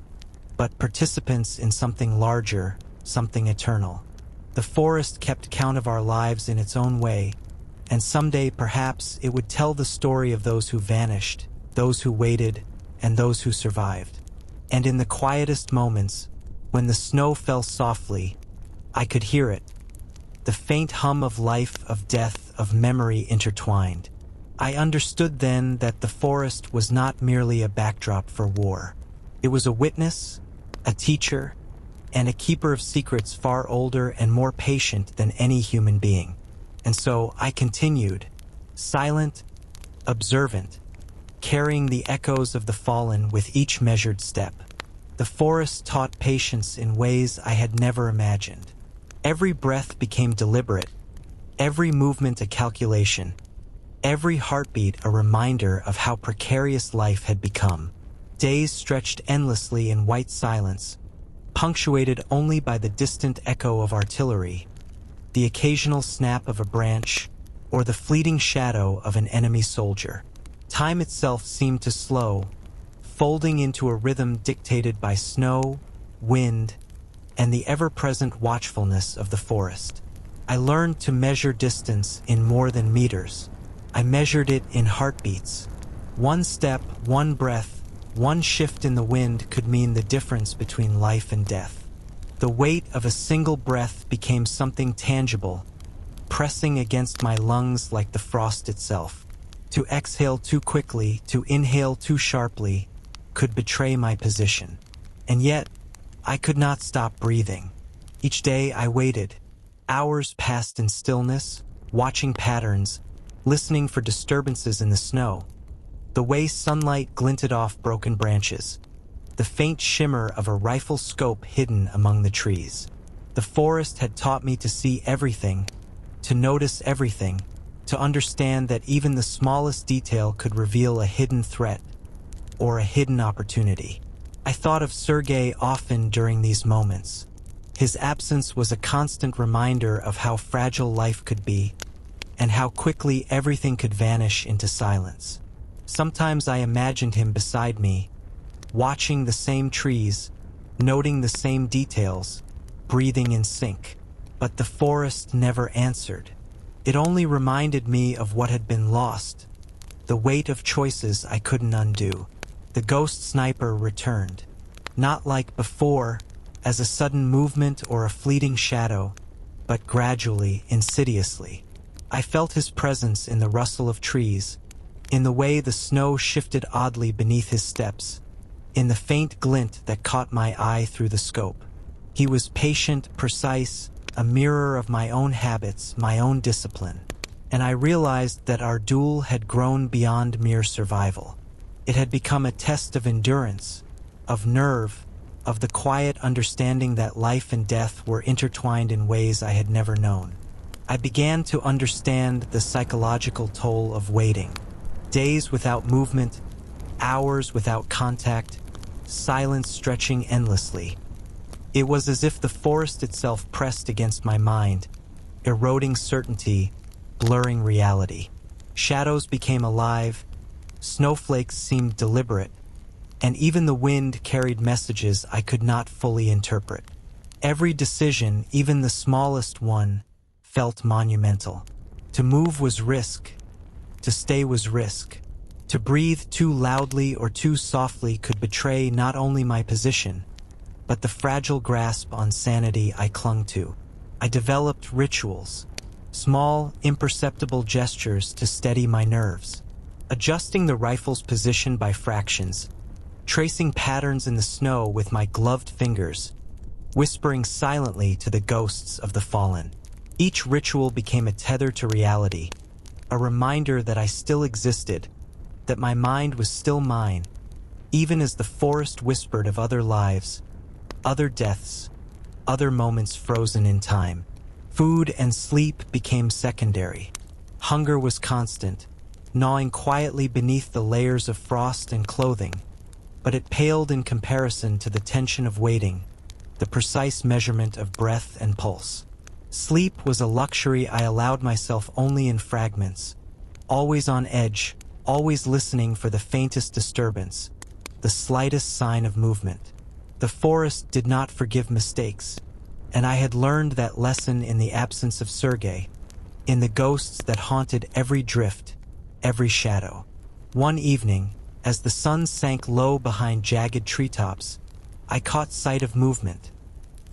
but participants in something larger, something eternal. The forest kept count of our lives in its own way, and someday perhaps it would tell the story of those who vanished, those who waited, and those who survived. And in the quietest moments, when the snow fell softly, I could hear it, the faint hum of life, of death, of memory intertwined. I understood then that the forest was not merely a backdrop for war. It was a witness, a teacher, and a keeper of secrets far older and more patient than any human being. And so I continued, silent, observant, carrying the echoes of the fallen with each measured step. The forest taught patience in ways I had never imagined. Every breath became deliberate, every movement a calculation, every heartbeat a reminder of how precarious life had become. Days stretched endlessly in white silence, punctuated only by the distant echo of artillery, the occasional snap of a branch, or the fleeting shadow of an enemy soldier. Time itself seemed to slow, folding into a rhythm dictated by snow, wind, and the ever-present watchfulness of the forest. I learned to measure distance in more than meters. I measured it in heartbeats. One step, one breath, one shift in the wind could mean the difference between life and death. The weight of a single breath became something tangible, pressing against my lungs like the frost itself. To exhale too quickly, to inhale too sharply, could betray my position. And yet, I could not stop breathing. Each day I waited. Hours passed in stillness, watching patterns, listening for disturbances in the snow. The way sunlight glinted off broken branches, the faint shimmer of a rifle scope hidden among the trees. The forest had taught me to see everything, to notice everything, to understand that even the smallest detail could reveal a hidden threat or a hidden opportunity. I thought of Sergei often during these moments. His absence was a constant reminder of how fragile life could be, and how quickly everything could vanish into silence. Sometimes I imagined him beside me, watching the same trees, noting the same details, breathing in sync. But the forest never answered. It only reminded me of what had been lost, the weight of choices I couldn't undo. The ghost sniper returned, not like before, as a sudden movement or a fleeting shadow, but gradually, insidiously. I felt his presence in the rustle of trees, in the way the snow shifted oddly beneath his steps, in the faint glint that caught my eye through the scope. He was patient, precise, a mirror of my own habits, my own discipline. And I realized that our duel had grown beyond mere survival. It had become a test of endurance, of nerve, of the quiet understanding that life and death were intertwined in ways I had never known. I began to understand the psychological toll of waiting. Days without movement, hours without contact, silence stretching endlessly. It was as if the forest itself pressed against my mind, eroding certainty, blurring reality. Shadows became alive, Snowflakes seemed deliberate, and even the wind carried messages I could not fully interpret. Every decision, even the smallest one, felt monumental. To move was risk. To stay was risk. To breathe too loudly or too softly could betray not only my position, but the fragile grasp on sanity I clung to. I developed rituals, small, imperceptible gestures to steady my nerves, adjusting the rifle's position by fractions, tracing patterns in the snow with my gloved fingers, whispering silently to the ghosts of the fallen. Each ritual became a tether to reality, a reminder that I still existed, that my mind was still mine, even as the forest whispered of other lives, other deaths, other moments frozen in time. Food and sleep became secondary. Hunger was constant, gnawing quietly beneath the layers of frost and clothing, but it paled in comparison to the tension of waiting, the precise measurement of breath and pulse. Sleep was a luxury I allowed myself only in fragments, always on edge, always listening for the faintest disturbance, the slightest sign of movement. The forest did not forgive mistakes, and I had learned that lesson in the absence of Sergei, in the ghosts that haunted every drift, every shadow. One evening, as the sun sank low behind jagged treetops, I caught sight of movement,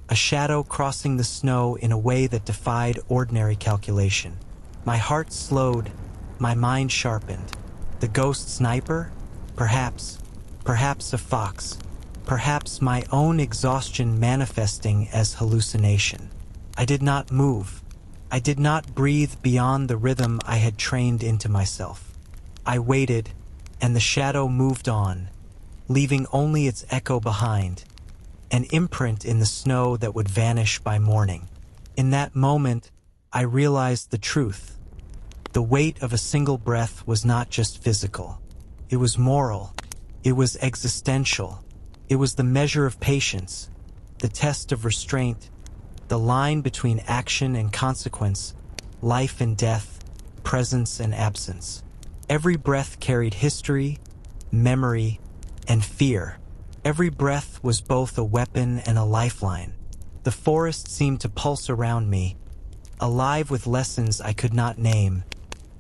a shadow crossing the snow in a way that defied ordinary calculation. My heart slowed, my mind sharpened. The ghost sniper? Perhaps a fox. Perhaps my own exhaustion manifesting as hallucination. I did not move. I did not breathe beyond the rhythm I had trained into myself. I waited, and the shadow moved on, leaving only its echo behind, an imprint in the snow that would vanish by morning. In that moment, I realized the truth. The weight of a single breath was not just physical. It was moral. It was existential. It was the measure of patience, the test of restraint, the line between action and consequence, life and death, presence and absence. Every breath carried history, memory, and fear. Every breath was both a weapon and a lifeline. The forest seemed to pulse around me, alive with lessons I could not name,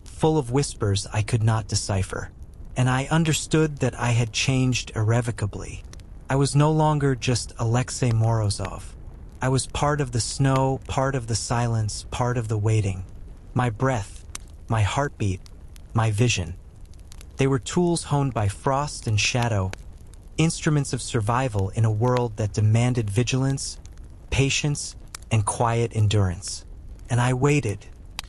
full of whispers I could not decipher. And I understood that I had changed irrevocably. I was no longer just Alexei Morozov. I was part of the snow, part of the silence, part of the waiting. My breath, my heartbeat, my vision. They were tools honed by frost and shadow, instruments of survival in a world that demanded vigilance, patience, and quiet endurance. And I waited,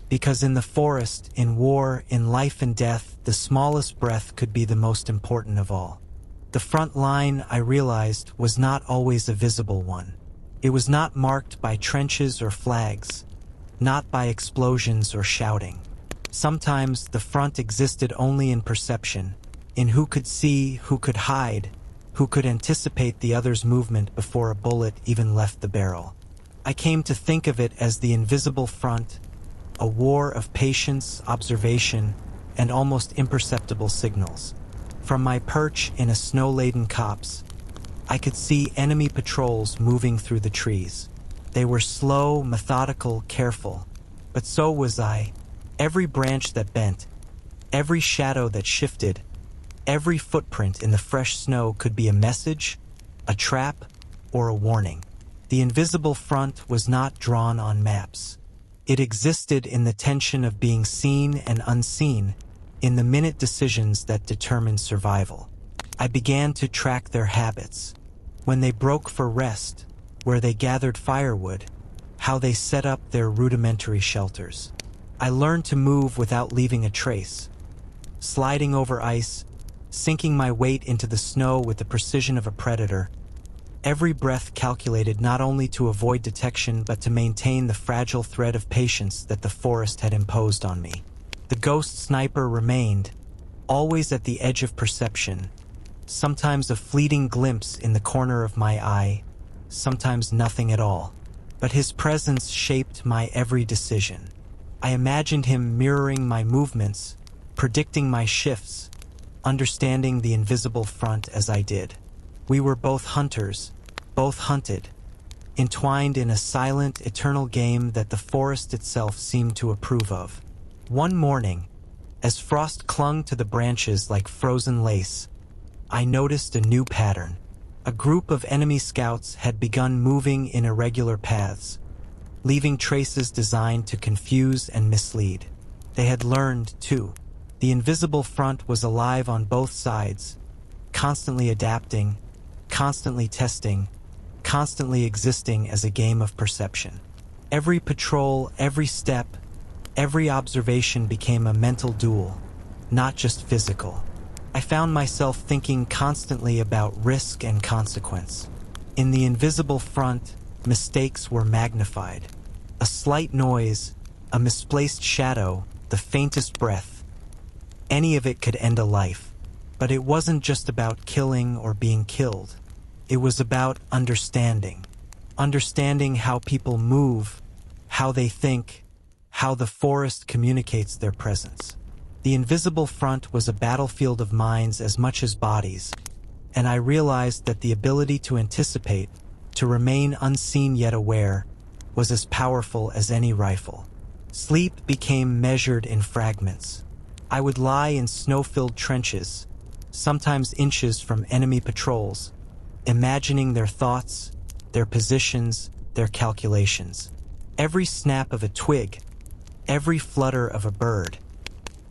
because in the forest, in war, in life and death, the smallest breath could be the most important of all. The front line, I realized, was not always a visible one. It was not marked by trenches or flags, not by explosions or shouting. Sometimes the front existed only in perception, in who could see, who could hide, who could anticipate the other's movement before a bullet even left the barrel. I came to think of it as the invisible front, a war of patience, observation, and almost imperceptible signals. From my perch in a snow-laden copse, I could see enemy patrols moving through the trees. They were slow, methodical, careful, but so was I. Every branch that bent, every shadow that shifted, every footprint in the fresh snow could be a message, a trap, or a warning. The invisible front was not drawn on maps. It existed in the tension of being seen and unseen, in the minute decisions that determined survival. I began to track their habits, when they broke for rest, where they gathered firewood, how they set up their rudimentary shelters. I learned to move without leaving a trace, sliding over ice, sinking my weight into the snow with the precision of a predator, every breath calculated not only to avoid detection but to maintain the fragile thread of patience that the forest had imposed on me. The ghost sniper remained, always at the edge of perception, sometimes a fleeting glimpse in the corner of my eye, sometimes nothing at all. But his presence shaped my every decision. I imagined him mirroring my movements, predicting my shifts, understanding the invisible front as I did. We were both hunters, both hunted, entwined in a silent, eternal game that the forest itself seemed to approve of. One morning, as frost clung to the branches like frozen lace, I noticed a new pattern. A group of enemy scouts had begun moving in irregular paths, leaving traces designed to confuse and mislead. They had learned, too. The invisible front was alive on both sides, constantly adapting, constantly testing, constantly existing as a game of perception. Every patrol, every step, every observation became a mental duel, not just physical. I found myself thinking constantly about risk and consequence. In the invisible front, mistakes were magnified. A slight noise, a misplaced shadow, the faintest breath, any of it could end a life. But it wasn't just about killing or being killed. It was about understanding. Understanding how people move, how they think, how the forest communicates their presence. The invisible front was a battlefield of minds as much as bodies, and I realized that the ability to anticipate, to remain unseen yet aware, was as powerful as any rifle. Sleep became measured in fragments. I would lie in snow-filled trenches, sometimes inches from enemy patrols, imagining their thoughts, their positions, their calculations. Every snap of a twig, every flutter of a bird,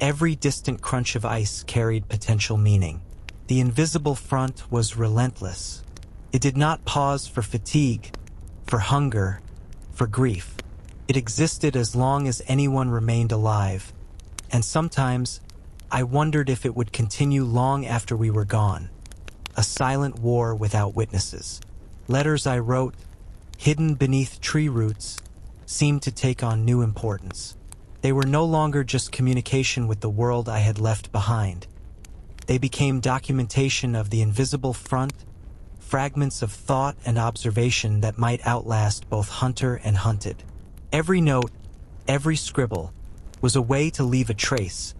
every distant crunch of ice carried potential meaning. The invisible front was relentless. It did not pause for fatigue, for hunger, for grief. It existed as long as anyone remained alive, and sometimes I wondered if it would continue long after we were gone. A silent war without witnesses. Letters I wrote, hidden beneath tree roots, seemed to take on new importance. They were no longer just communication with the world I had left behind. They became documentation of the invisible front, fragments of thought and observation that might outlast both hunter and hunted. Every note, every scribble, was a way to leave a trace,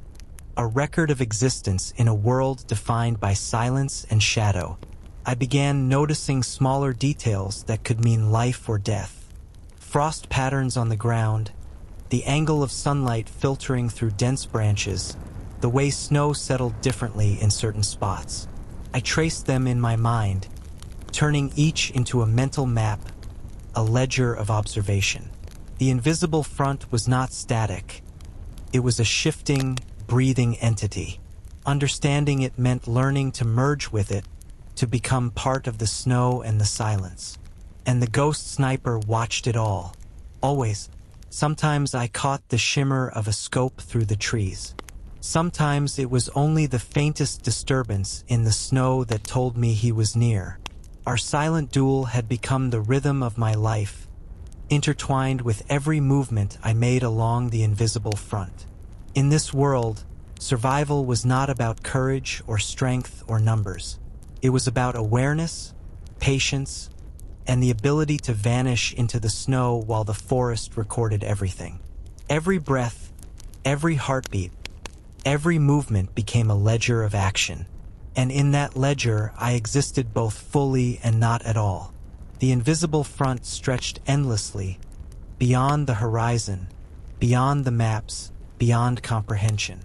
a record of existence in a world defined by silence and shadow. I began noticing smaller details that could mean life or death. Frost patterns on the ground, the angle of sunlight filtering through dense branches, the way snow settled differently in certain spots. I traced them in my mind, turning each into a mental map, a ledger of observation. The invisible front was not static. It was a shifting, breathing entity. Understanding it meant learning to merge with it, to become part of the snow and the silence. And the ghost sniper watched it all. Always. Sometimes I caught the shimmer of a scope through the trees. Sometimes it was only the faintest disturbance in the snow that told me he was near. Our silent duel had become the rhythm of my life, intertwined with every movement I made along the invisible front. In this world, survival was not about courage or strength or numbers. It was about awareness, patience, and the ability to vanish into the snow while the forest recorded everything. Every breath, every heartbeat, every movement became a ledger of action. And in that ledger, I existed both fully and not at all. The invisible front stretched endlessly, beyond the horizon, beyond the maps, beyond comprehension.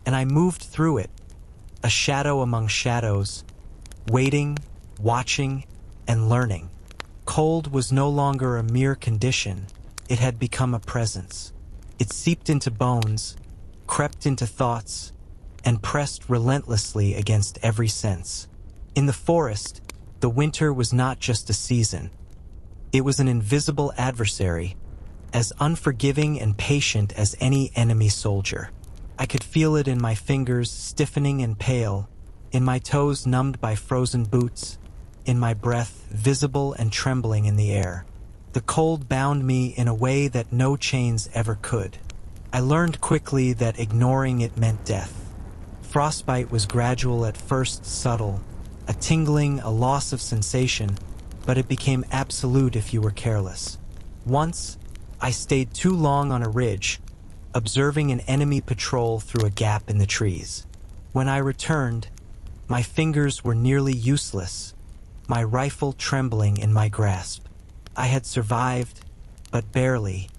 And I moved through it, a shadow among shadows, waiting, watching, and learning. Cold was no longer a mere condition, it had become a presence. It seeped into bones, crept into thoughts, and pressed relentlessly against every sense. In the forest, the winter was not just a season. It was an invisible adversary, as unforgiving and patient as any enemy soldier. I could feel it in my fingers stiffening and pale, in my toes numbed by frozen boots, in my breath visible and trembling in the air. The cold bound me in a way that no chains ever could. I learned quickly that ignoring it meant death. Frostbite was gradual at first, subtle, a tingling, a loss of sensation, but it became absolute if you were careless. Once, I stayed too long on a ridge, observing an enemy patrol through a gap in the trees. When I returned, My fingers were nearly useless, my rifle trembling in my grasp. I had survived, but barely,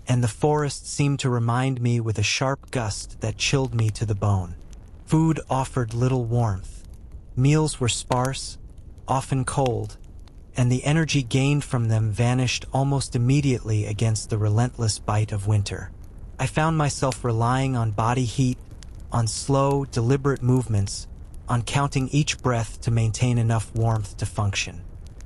and the forest seemed to remind me with a sharp gust that chilled me to the bone. Food offered little warmth. Meals were sparse, often cold, and the energy gained from them vanished almost immediately against the relentless bite of winter. I found myself relying on body heat, on slow, deliberate movements, on counting each breath to maintain enough warmth to function.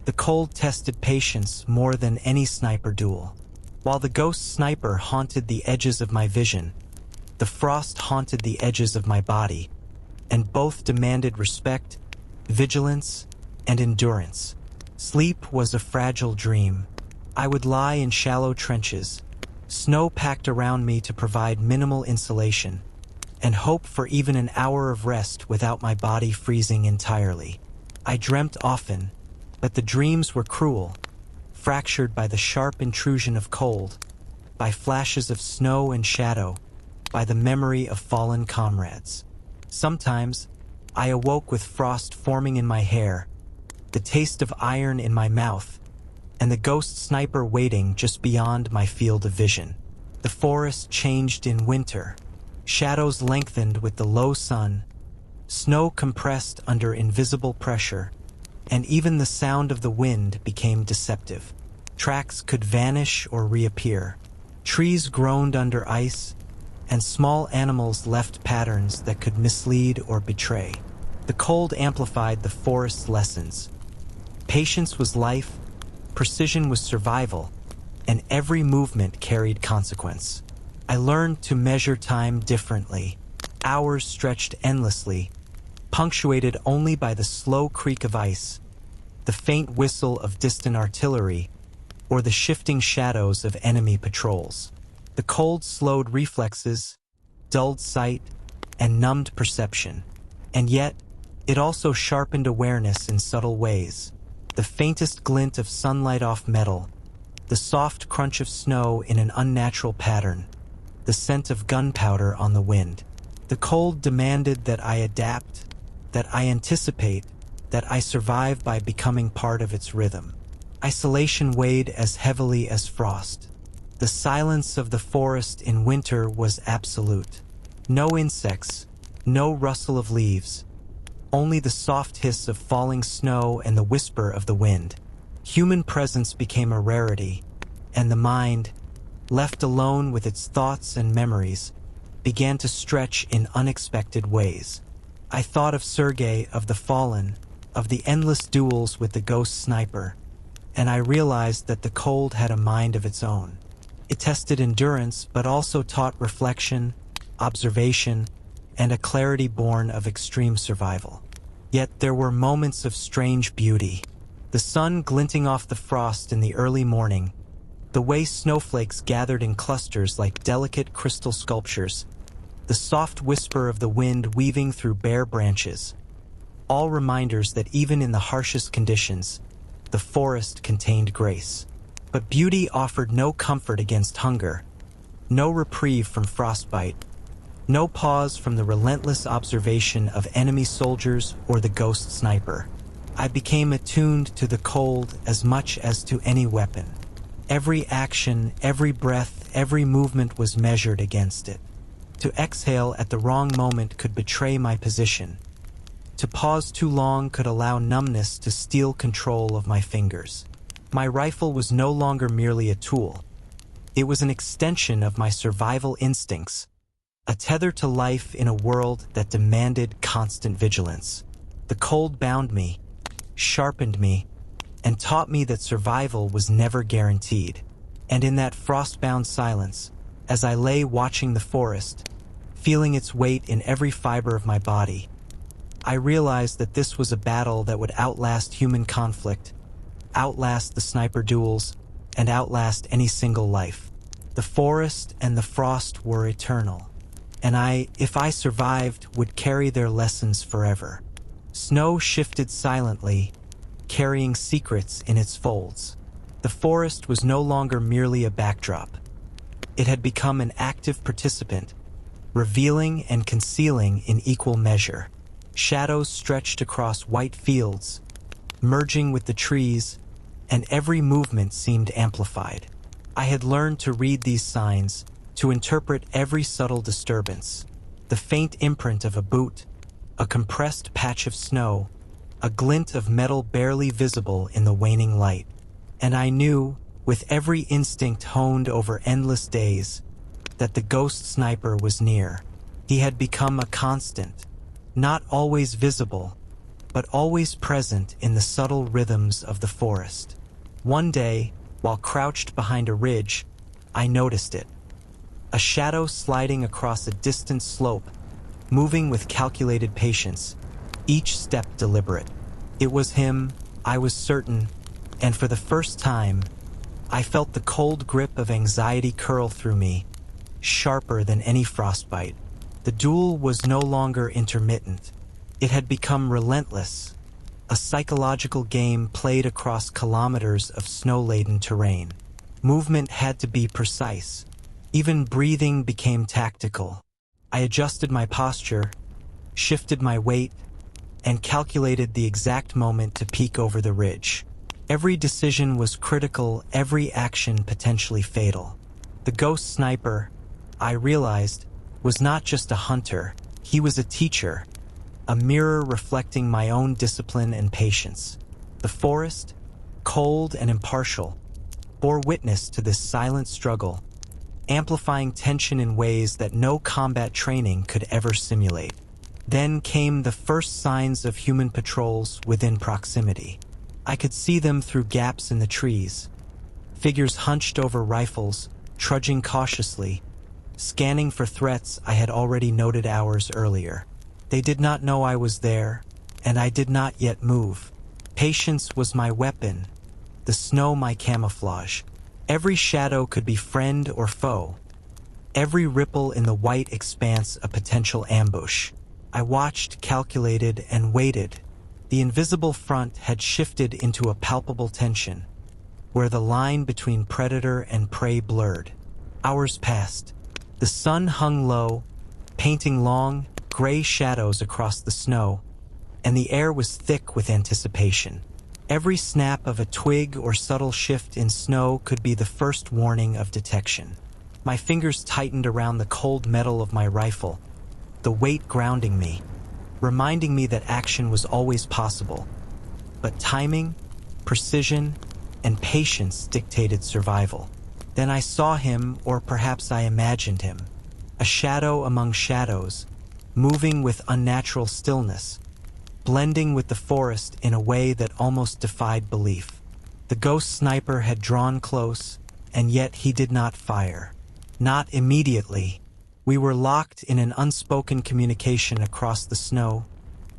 The cold tested patience more than any sniper duel. While the ghost sniper haunted the edges of my vision, the frost haunted the edges of my body, and both demanded respect, vigilance, and endurance. Sleep was a fragile dream. I would lie in shallow trenches, snow packed around me to provide minimal insulation, and hope for even an hour of rest without my body freezing entirely. I dreamt often, but the dreams were cruel, fractured by the sharp intrusion of cold, by flashes of snow and shadow, by the memory of fallen comrades. Sometimes, I awoke with frost forming in my hair, the taste of iron in my mouth, and the ghost sniper waiting just beyond my field of vision. The forest changed in winter. Shadows lengthened with the low sun, snow compressed under invisible pressure, and even the sound of the wind became deceptive. Tracks could vanish or reappear. Trees groaned under ice, and small animals left patterns that could mislead or betray. The cold amplified the forest's lessons. Patience was life, precision was survival, and every movement carried consequence. I learned to measure time differently. Hours stretched endlessly, punctuated only by the slow creak of ice, the faint whistle of distant artillery, or the shifting shadows of enemy patrols. The cold slowed reflexes, dulled sight, and numbed perception. And yet, it also sharpened awareness in subtle ways. The faintest glint of sunlight off metal, the soft crunch of snow in an unnatural pattern, the scent of gunpowder on the wind. The cold demanded that I adapt, that I anticipate, that I survive by becoming part of its rhythm. Isolation weighed as heavily as frost. The silence of the forest in winter was absolute. No insects, no rustle of leaves, only the soft hiss of falling snow and the whisper of the wind. Human presence became a rarity, and the mind, left alone with its thoughts and memories, began to stretch in unexpected ways. I thought of Sergei, of the fallen, of the endless duels with the ghost sniper, and I realized that the cold had a mind of its own. It tested endurance, but also taught reflection, observation, and a clarity born of extreme survival. Yet there were moments of strange beauty. The sun glinting off the frost in the early morning, the way snowflakes gathered in clusters like delicate crystal sculptures, the soft whisper of the wind weaving through bare branches, all reminders that even in the harshest conditions, the forest contained grace. But beauty offered no comfort against hunger, no reprieve from frostbite, no pause from the relentless observation of enemy soldiers or the ghost sniper. I became attuned to the cold as much as to any weapon. Every action, every breath, every movement was measured against it. To exhale at the wrong moment could betray my position. To pause too long could allow numbness to steal control of my fingers. My rifle was no longer merely a tool. It was an extension of my survival instincts, a tether to life in a world that demanded constant vigilance. The cold bound me, sharpened me, and taught me that survival was never guaranteed. And in that frost-bound silence, as I lay watching the forest, feeling its weight in every fiber of my body, I realized that this was a battle that would outlast human conflict, outlast the sniper duels, and outlast any single life. The forest and the frost were eternal, and I, if I survived, would carry their lessons forever. Snow shifted silently, carrying secrets in its folds. The forest was no longer merely a backdrop. It had become an active participant, revealing and concealing in equal measure. Shadows stretched across white fields, merging with the trees, and every movement seemed amplified. I had learned to read these signs, to interpret every subtle disturbance. The faint imprint of a boot, a compressed patch of snow, a glint of metal barely visible in the waning light. And I knew, with every instinct honed over endless days, that the ghost sniper was near. He had become a constant, not always visible, but always present in the subtle rhythms of the forest. One day, while crouched behind a ridge, I noticed it. A shadow sliding across a distant slope, moving with calculated patience, each step deliberate. It was him, I was certain, and for the first time, I felt the cold grip of anxiety curl through me, sharper than any frostbite. The duel was no longer intermittent. It had become relentless, a psychological game played across kilometers of snow-laden terrain. Movement had to be precise. Even breathing became tactical. I adjusted my posture, shifted my weight, and calculated the exact moment to peek over the ridge. Every decision was critical, every action potentially fatal. The ghost sniper, I realized, was not just a hunter, he was a teacher, a mirror reflecting my own discipline and patience. The forest, cold and impartial, bore witness to this silent struggle, amplifying tension in ways that no combat training could ever simulate. Then came the first signs of human patrols within proximity. I could see them through gaps in the trees, figures hunched over rifles, trudging cautiously, scanning for threats I had already noted hours earlier. They did not know I was there, and I did not yet move. Patience was my weapon, the snow my camouflage. Every shadow could be friend or foe, every ripple in the white expanse a potential ambush. I watched, calculated, and waited. The invisible front had shifted into a palpable tension, where the line between predator and prey blurred. Hours passed. The sun hung low, painting long, gray shadows across the snow, and the air was thick with anticipation. Every snap of a twig or subtle shift in snow could be the first warning of detection. My fingers tightened around the cold metal of my rifle, the weight grounding me, reminding me that action was always possible. But timing, precision, and patience dictated survival. Then I saw him, or perhaps I imagined him, a shadow among shadows, moving with unnatural stillness, blending with the forest in a way that almost defied belief. The ghost sniper had drawn close, and yet he did not fire. Not immediately. We were locked in an unspoken communication across the snow,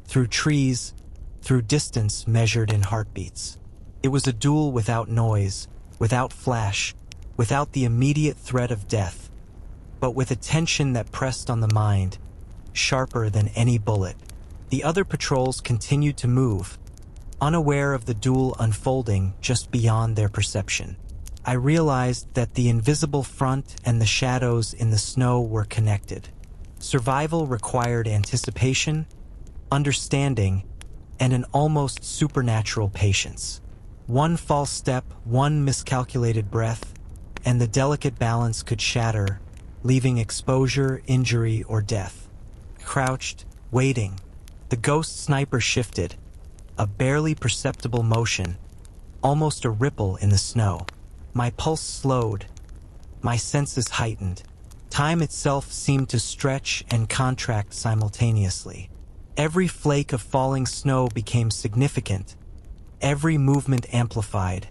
through trees, through distance measured in heartbeats. It was a duel without noise, without flash, without the immediate threat of death, but with a tension that pressed on the mind, sharper than any bullet. The other patrols continued to move, unaware of the duel unfolding just beyond their perception. I realized that the invisible front and the shadows in the snow were connected. Survival required anticipation, understanding, and an almost supernatural patience. One false step, one miscalculated breath, and the delicate balance could shatter, leaving exposure, injury, or death. Crouched, waiting, the ghost sniper shifted, a barely perceptible motion, almost a ripple in the snow. My pulse slowed, my senses heightened. Time itself seemed to stretch and contract simultaneously. Every flake of falling snow became significant, every movement amplified,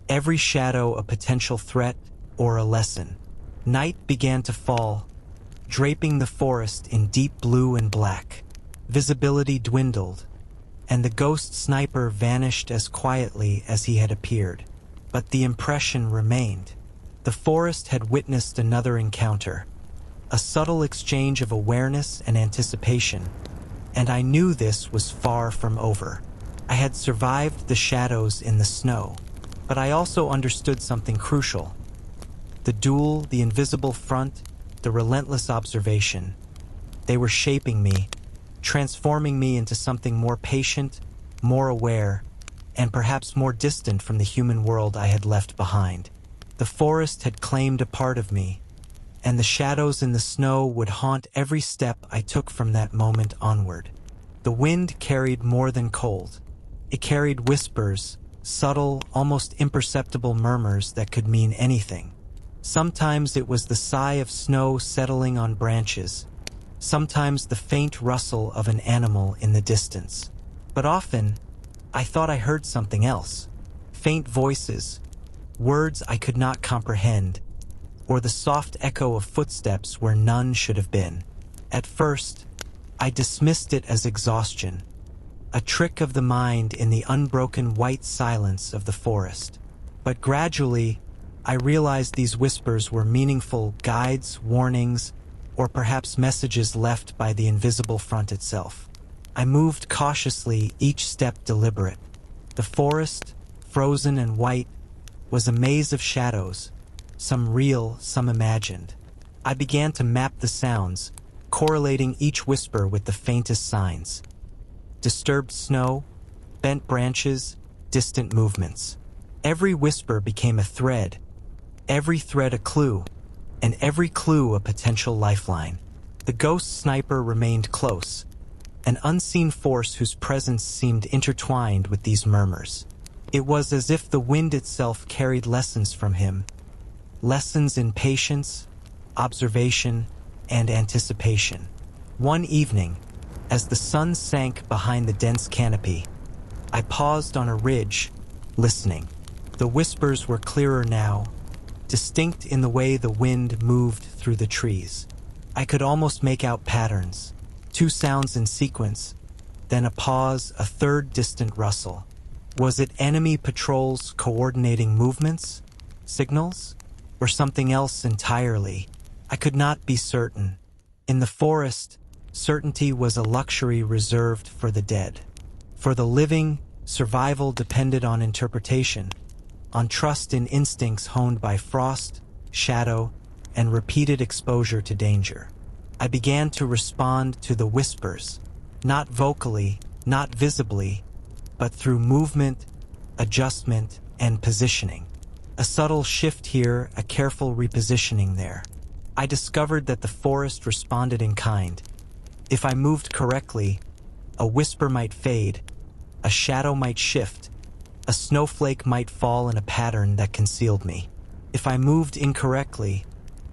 every shadow a potential threat or a lesson. Night began to fall, draping the forest in deep blue and black. Visibility dwindled, and the ghost sniper vanished as quietly as he had appeared. But the impression remained. The forest had witnessed another encounter, a subtle exchange of awareness and anticipation, and I knew this was far from over. I had survived the shadows in the snow, but I also understood something crucial. The duel, the invisible front, the relentless observation. They were shaping me, transforming me into something more patient, more aware, and perhaps more distant from the human world I had left behind. The forest had claimed a part of me, and the shadows in the snow would haunt every step I took from that moment onward. The wind carried more than cold. It carried whispers, subtle, almost imperceptible murmurs that could mean anything. Sometimes it was the sigh of snow settling on branches, sometimes the faint rustle of an animal in the distance. But often, I thought I heard something else. Faint voices, words I could not comprehend, or the soft echo of footsteps where none should have been. At first, I dismissed it as exhaustion, a trick of the mind in the unbroken white silence of the forest. But gradually, I realized these whispers were meaningful guides, warnings, or perhaps messages left by the invisible front itself. I moved cautiously, each step deliberate. The forest, frozen and white, was a maze of shadows, some real, some imagined. I began to map the sounds, correlating each whisper with the faintest signs. Disturbed snow, bent branches, distant movements. Every whisper became a thread, every thread a clue, and every clue a potential lifeline. The ghost sniper remained close, an unseen force whose presence seemed intertwined with these murmurs. It was as if the wind itself carried lessons from him, lessons in patience, observation, and anticipation. One evening, as the sun sank behind the dense canopy, I paused on a ridge, listening. The whispers were clearer now, distinct in the way the wind moved through the trees. I could almost make out patterns, two sounds in sequence, then a pause, a third distant rustle. Was it enemy patrols coordinating movements, signals, or something else entirely? I could not be certain. In the forest, certainty was a luxury reserved for the dead. For the living, survival depended on interpretation, on trust in instincts honed by frost, shadow, and repeated exposure to danger. I began to respond to the whispers, not vocally, not visibly, but through movement, adjustment, and positioning. A subtle shift here, a careful repositioning there. I discovered that the forest responded in kind. If I moved correctly, a whisper might fade, a shadow might shift, a snowflake might fall in a pattern that concealed me. If I moved incorrectly,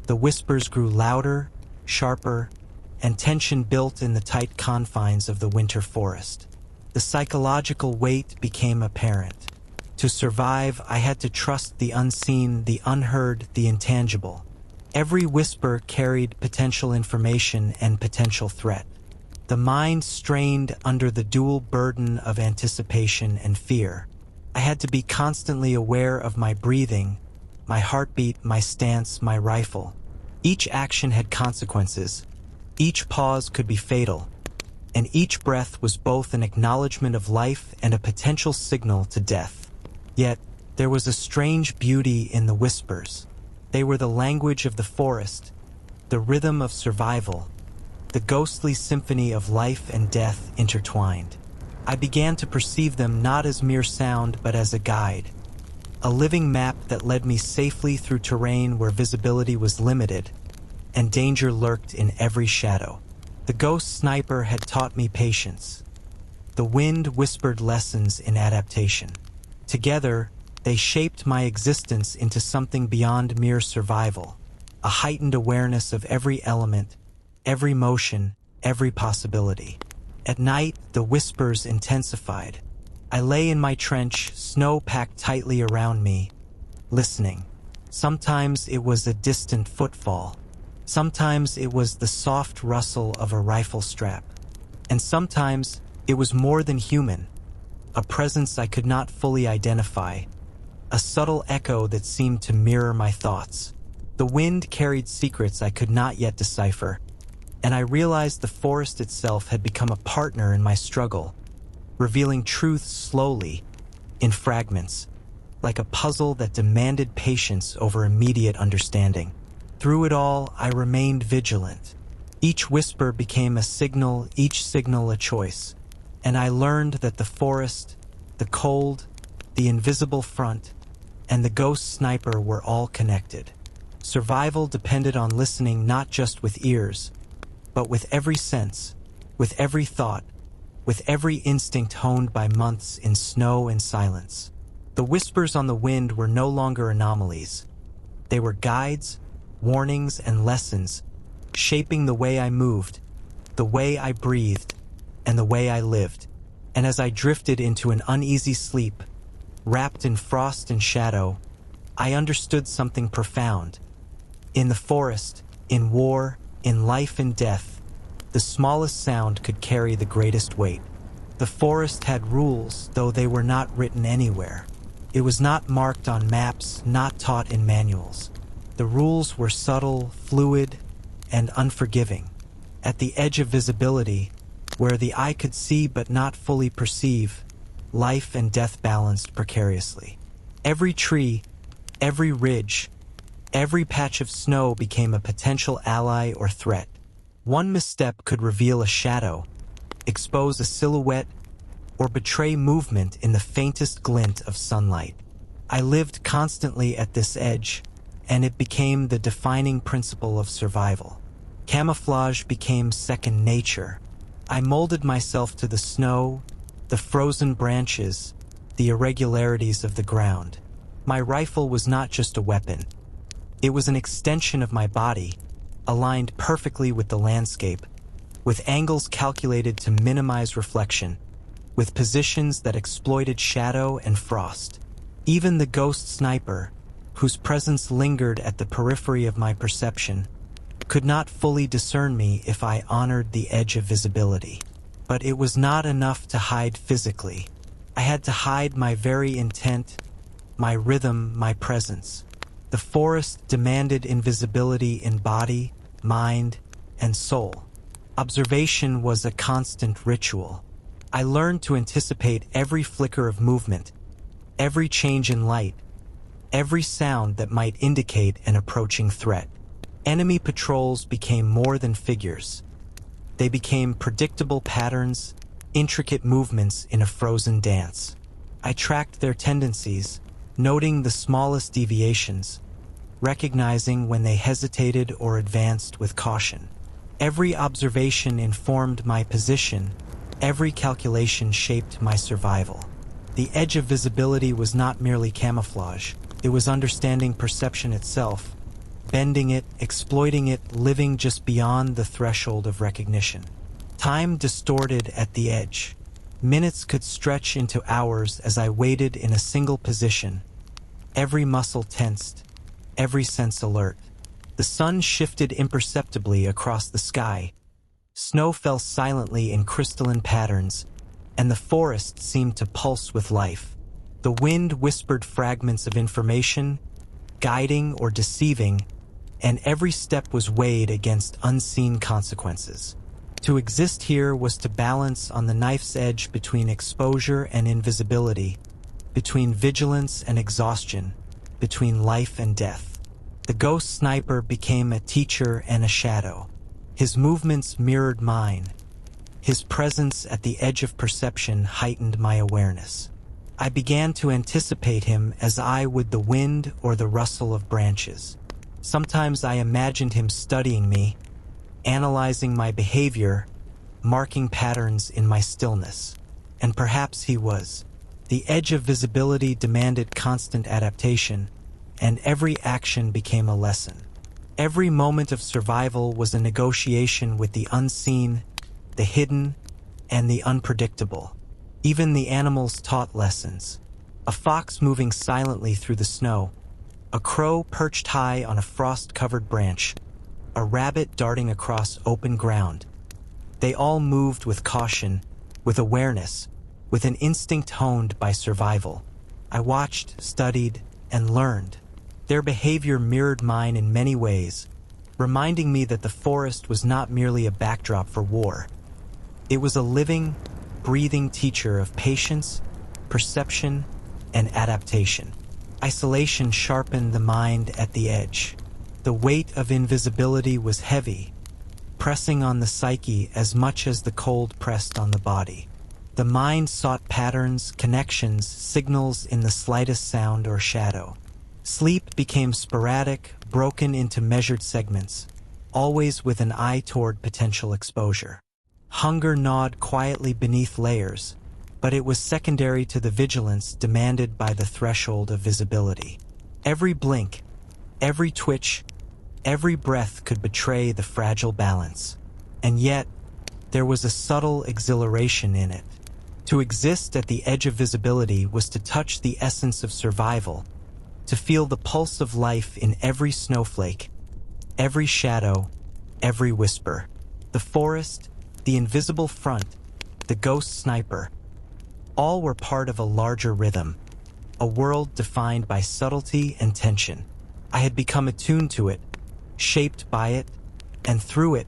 the whispers grew louder, sharper, and tension built in the tight confines of the winter forest. The psychological weight became apparent. To survive, I had to trust the unseen, the unheard, the intangible. Every whisper carried potential information and potential threat. The mind strained under the dual burden of anticipation and fear. I had to be constantly aware of my breathing, my heartbeat, my stance, my rifle. Each action had consequences. Each pause could be fatal, and each breath was both an acknowledgement of life and a potential signal to death. Yet, there was a strange beauty in the whispers. They were the language of the forest, the rhythm of survival, the ghostly symphony of life and death intertwined. I began to perceive them not as mere sound but as a guide, a living map that led me safely through terrain where visibility was limited and danger lurked in every shadow. The ghost sniper had taught me patience. The wind whispered lessons in adaptation. Together, they shaped my existence into something beyond mere survival, a heightened awareness of every element, every motion, every possibility. At night, the whispers intensified. I lay in my trench, snow packed tightly around me, listening. Sometimes it was a distant footfall. Sometimes it was the soft rustle of a rifle strap. And sometimes it was more than human, a presence I could not fully identify, a subtle echo that seemed to mirror my thoughts. The wind carried secrets I could not yet decipher, and I realized the forest itself had become a partner in my struggle, revealing truths slowly, in fragments, like a puzzle that demanded patience over immediate understanding. Through it all, I remained vigilant, Each whisper became a signal, each signal a choice. And I learned that the forest, the cold, the invisible front, and the ghost sniper were all connected. Survival depended on listening not just with ears, but with every sense, with every thought, with every instinct honed by months in snow and silence. The whispers on the wind were no longer anomalies. They were guides, warnings, and lessons, shaping the way I moved, the way I breathed, and the way I lived. And as I drifted into an uneasy sleep, wrapped in frost and shadow, I understood something profound. In the forest, in war, in life and death, the smallest sound could carry the greatest weight. The forest had rules, though they were not written anywhere. It was not marked on maps, not taught in manuals. The rules were subtle, fluid, and unforgiving. At the edge of visibility, where the eye could see but not fully perceive, life and death balanced precariously. Every tree, every ridge, every patch of snow became a potential ally or threat. One misstep could reveal a shadow, expose a silhouette, or betray movement in the faintest glint of sunlight. I lived constantly at this edge, and it became the defining principle of survival. Camouflage became second nature. I molded myself to the snow, the frozen branches, the irregularities of the ground. My rifle was not just a weapon. It was an extension of my body, aligned perfectly with the landscape, with angles calculated to minimize reflection, with positions that exploited shadow and frost. Even the ghost sniper, whose presence lingered at the periphery of my perception, could not fully discern me if I honored the edge of visibility. But it was not enough to hide physically. I had to hide my very intent, my rhythm, my presence. The forest demanded invisibility in body, mind, and soul. Observation was a constant ritual. I learned to anticipate every flicker of movement, every change in light, every sound that might indicate an approaching threat. Enemy patrols became more than figures. They became predictable patterns, intricate movements in a frozen dance. I tracked their tendencies, noting the smallest deviations, recognizing when they hesitated or advanced with caution. Every observation informed my position, every calculation shaped my survival. The edge of visibility was not merely camouflage, it was understanding perception itself, bending it, exploiting it, living just beyond the threshold of recognition. Time distorted at the edge. Minutes could stretch into hours as I waited in a single position, every muscle tensed, every sense alert. The sun shifted imperceptibly across the sky. Snow fell silently in crystalline patterns, and the forest seemed to pulse with life. The wind whispered fragments of information, guiding or deceiving, and every step was weighed against unseen consequences. To exist here was to balance on the knife's edge between exposure and invisibility, between vigilance and exhaustion, between life and death. The ghost sniper became a teacher and a shadow. His movements mirrored mine. His presence at the edge of perception heightened my awareness. I began to anticipate him as I would the wind or the rustle of branches. Sometimes I imagined him studying me, analyzing my behavior, marking patterns in my stillness. And perhaps he was. The edge of visibility demanded constant adaptation, and every action became a lesson. Every moment of survival was a negotiation with the unseen, the hidden, and the unpredictable. Even the animals taught lessons. A fox moving silently through the snow, a crow perched high on a frost-covered branch, a rabbit darting across open ground. They all moved with caution, with awareness, with an instinct honed by survival. I watched, studied, and learned. Their behavior mirrored mine in many ways, reminding me that the forest was not merely a backdrop for war. It was a living, breathing teacher of patience, perception, and adaptation. Isolation sharpened the mind at the edge. The weight of invisibility was heavy, pressing on the psyche as much as the cold pressed on the body. The mind sought patterns, connections, signals in the slightest sound or shadow. Sleep became sporadic, broken into measured segments, always with an eye toward potential exposure. Hunger gnawed quietly beneath layers, but it was secondary to the vigilance demanded by the threshold of visibility. Every blink, every twitch, every breath could betray the fragile balance. And yet, there was a subtle exhilaration in it. To exist at the edge of visibility was to touch the essence of survival, to feel the pulse of life in every snowflake, every shadow, every whisper. The forest, the invisible front, the ghost sniper, all were part of a larger rhythm, a world defined by subtlety and tension. I had become attuned to it, shaped by it, and through it,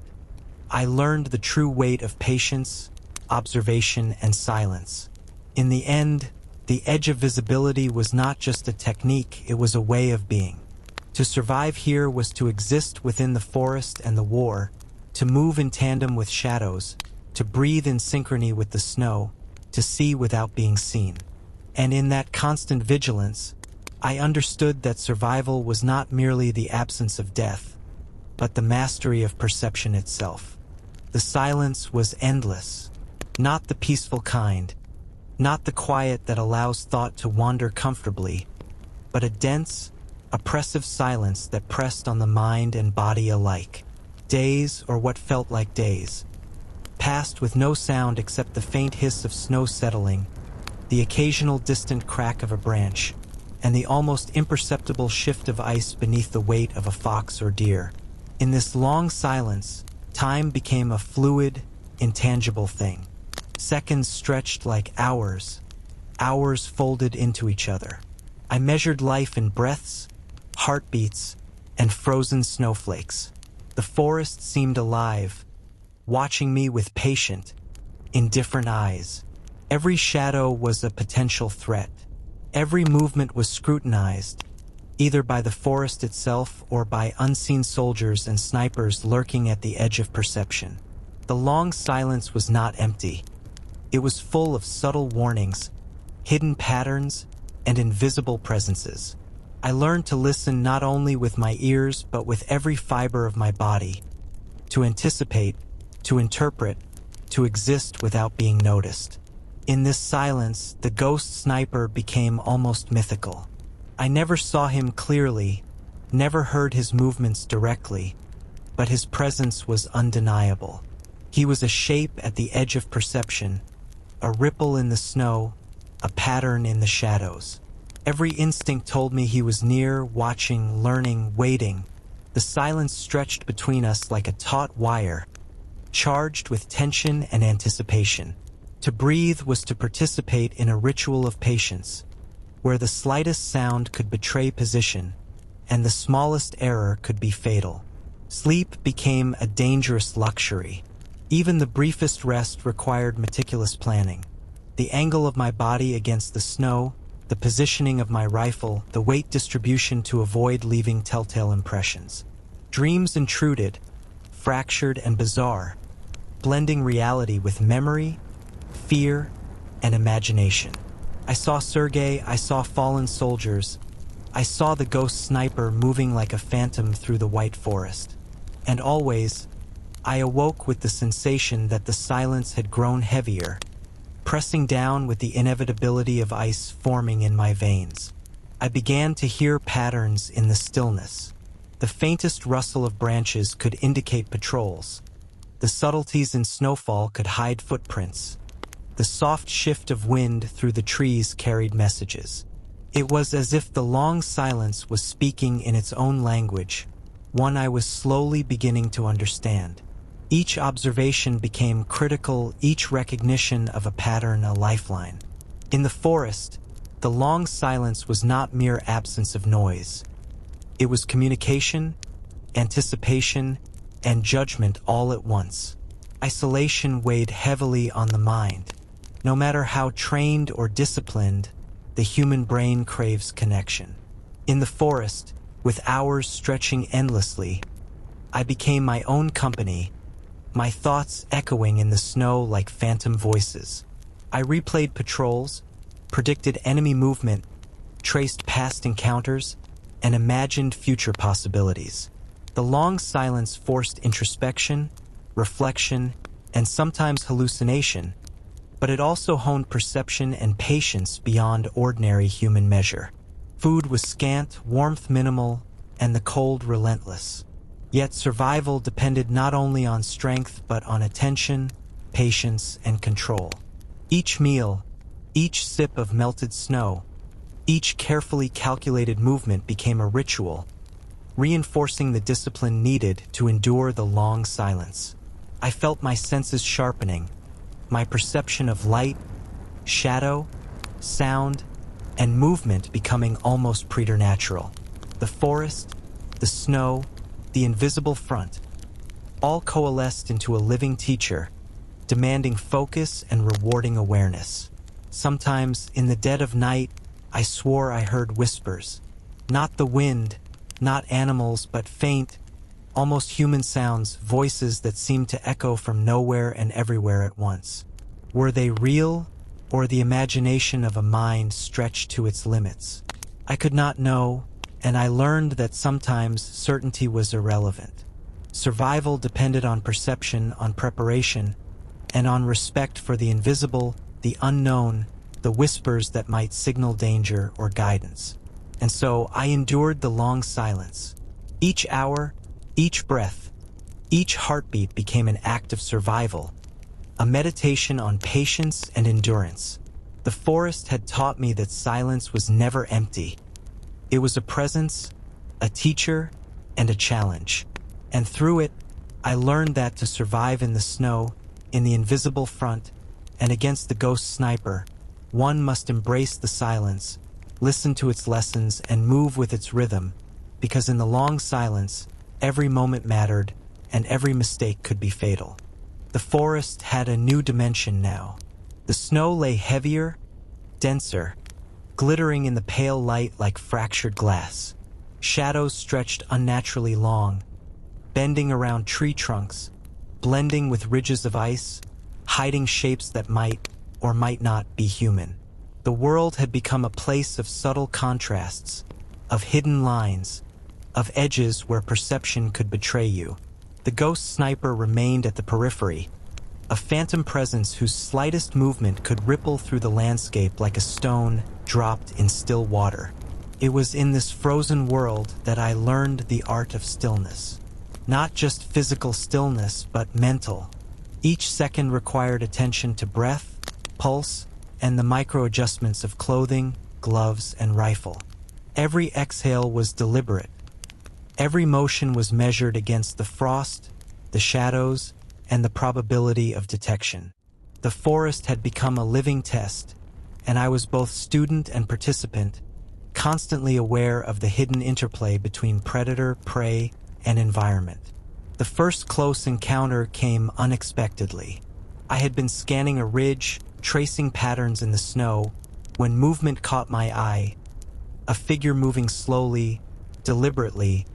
I learned the true weight of patience, observation, and silence. In the end, the edge of visibility was not just a technique, it was a way of being. To survive here was to exist within the forest and the war, to move in tandem with shadows, to breathe in synchrony with the snow, to see without being seen. And in that constant vigilance, I understood that survival was not merely the absence of death, but the mastery of perception itself. The silence was endless, not the peaceful kind, not the quiet that allows thought to wander comfortably, but a dense, oppressive silence that pressed on the mind and body alike. Days, or what felt like days, passed with no sound except the faint hiss of snow settling, the occasional distant crack of a branch, and the almost imperceptible shift of ice beneath the weight of a fox or deer. In this long silence, time became a fluid, intangible thing. Seconds stretched like hours, hours folded into each other. I measured life in breaths, heartbeats, and frozen snowflakes. The forest seemed alive, watching me with patient, indifferent eyes. Every shadow was a potential threat. Every movement was scrutinized, either by the forest itself or by unseen soldiers and snipers lurking at the edge of perception. The long silence was not empty. It was full of subtle warnings, hidden patterns, and invisible presences. I learned to listen not only with my ears but with every fiber of my body, to anticipate, to interpret, to exist without being noticed. In this silence, the ghost sniper became almost mythical. I never saw him clearly, never heard his movements directly, but his presence was undeniable. He was a shape at the edge of perception, a ripple in the snow, a pattern in the shadows. Every instinct told me he was near, watching, learning, waiting. The silence stretched between us like a taut wire, charged with tension and anticipation. To breathe was to participate in a ritual of patience, where the slightest sound could betray position, and the smallest error could be fatal. Sleep became a dangerous luxury. Even the briefest rest required meticulous planning. The angle of my body against the snow, the positioning of my rifle, the weight distribution to avoid leaving telltale impressions. Dreams intruded, fractured and bizarre, blending reality with memory, fear, and imagination. I saw Sergei, I saw fallen soldiers, I saw the ghost sniper moving like a phantom through the white forest. And always, I awoke with the sensation that the silence had grown heavier, pressing down with the inevitability of ice forming in my veins. I began to hear patterns in the stillness. The faintest rustle of branches could indicate patrols. The subtleties in snowfall could hide footprints. The soft shift of wind through the trees carried messages. It was as if the long silence was speaking in its own language, one I was slowly beginning to understand. Each observation became critical, each recognition of a pattern a lifeline. In the forest, the long silence was not mere absence of noise. It was communication, anticipation, and judgment all at once. Isolation weighed heavily on the mind. No matter how trained or disciplined, the human brain craves connection. In the forest, with hours stretching endlessly, I became my own company, my thoughts echoing in the snow like phantom voices. I replayed patrols, predicted enemy movement, traced past encounters, and imagined future possibilities. The long silence forced introspection, reflection, and sometimes hallucination, but it also honed perception and patience beyond ordinary human measure. Food was scant, warmth minimal, and the cold relentless. Yet survival depended not only on strength but on attention, patience, and control. Each meal, each sip of melted snow, each carefully calculated movement became a ritual, reinforcing the discipline needed to endure the long silence. I felt my senses sharpening, my perception of light, shadow, sound, and movement becoming almost preternatural. The forest, the snow, the invisible front, all coalesced into a living teacher, demanding focus and rewarding awareness. Sometimes, in the dead of night, I swore I heard whispers. Not the wind, not animals, but faint, almost human sounds, voices that seemed to echo from nowhere and everywhere at once. Were they real, or the imagination of a mind stretched to its limits? I could not know, and I learned that sometimes certainty was irrelevant. Survival depended on perception, on preparation, and on respect for the invisible, the unknown, the whispers that might signal danger or guidance. And so I endured the long silence. Each hour, each breath, each heartbeat became an act of survival, a meditation on patience and endurance. The forest had taught me that silence was never empty. It was a presence, a teacher, and a challenge. And through it, I learned that to survive in the snow, in the invisible front, and against the ghost sniper, one must embrace the silence, listen to its lessons, and move with its rhythm, because in the long silence, every moment mattered, and every mistake could be fatal. The forest had a new dimension now. The snow lay heavier, denser, glittering in the pale light like fractured glass. Shadows stretched unnaturally long, bending around tree trunks, blending with ridges of ice, hiding shapes that might or might not be human. The world had become a place of subtle contrasts, of hidden lines, of edges where perception could betray you. The ghost sniper remained at the periphery, a phantom presence whose slightest movement could ripple through the landscape like a stone dropped in still water. It was in this frozen world that I learned the art of stillness. Not just physical stillness, but mental. Each second required attention to breath, pulse, and the micro-adjustments of clothing, gloves, and rifle. Every exhale was deliberate. Every motion was measured against the frost, the shadows, and the probability of detection. The forest had become a living test, and I was both student and participant, constantly aware of the hidden interplay between predator, prey, and environment. The first close encounter came unexpectedly. I had been scanning a ridge, tracing patterns in the snow, when movement caught my eye. A figure moving slowly, deliberately,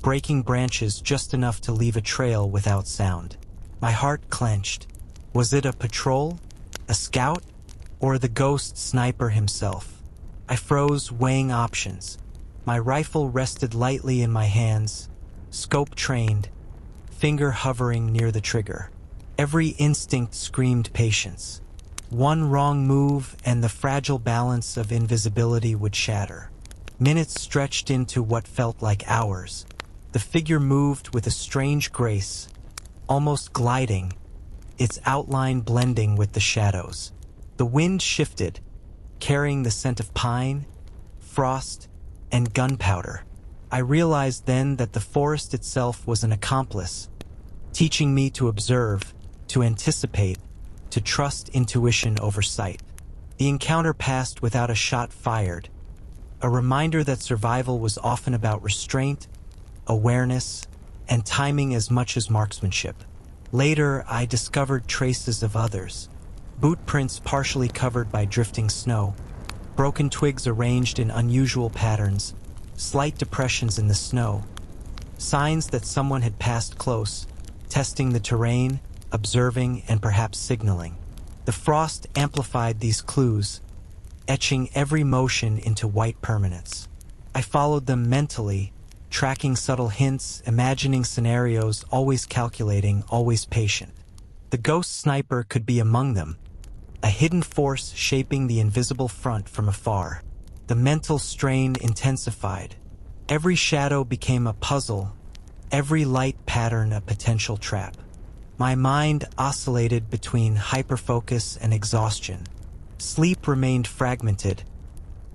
breaking branches just enough to leave a trail without sound. My heart clenched. Was it a patrol, a scout, or the ghost sniper himself? I froze, weighing options. My rifle rested lightly in my hands, scope trained, finger hovering near the trigger. Every instinct screamed patience. One wrong move and the fragile balance of invisibility would shatter. Minutes stretched into what felt like hours. The figure moved with a strange grace, almost gliding, its outline blending with the shadows. The wind shifted, carrying the scent of pine, frost, and gunpowder. I realized then that the forest itself was an accomplice, teaching me to observe, to anticipate, to trust intuition over sight. The encounter passed without a shot fired, a reminder that survival was often about restraint, awareness, and timing as much as marksmanship. Later, I discovered traces of others. Boot prints partially covered by drifting snow, broken twigs arranged in unusual patterns, slight depressions in the snow, signs that someone had passed close, testing the terrain, observing, and perhaps signaling. The frost amplified these clues, etching every motion into white permanence. I followed them mentally, tracking subtle hints, imagining scenarios, always calculating, always patient. The ghost sniper could be among them, a hidden force shaping the invisible front from afar. The mental strain intensified. Every shadow became a puzzle, every light pattern a potential trap. My mind oscillated between hyperfocus and exhaustion. Sleep remained fragmented,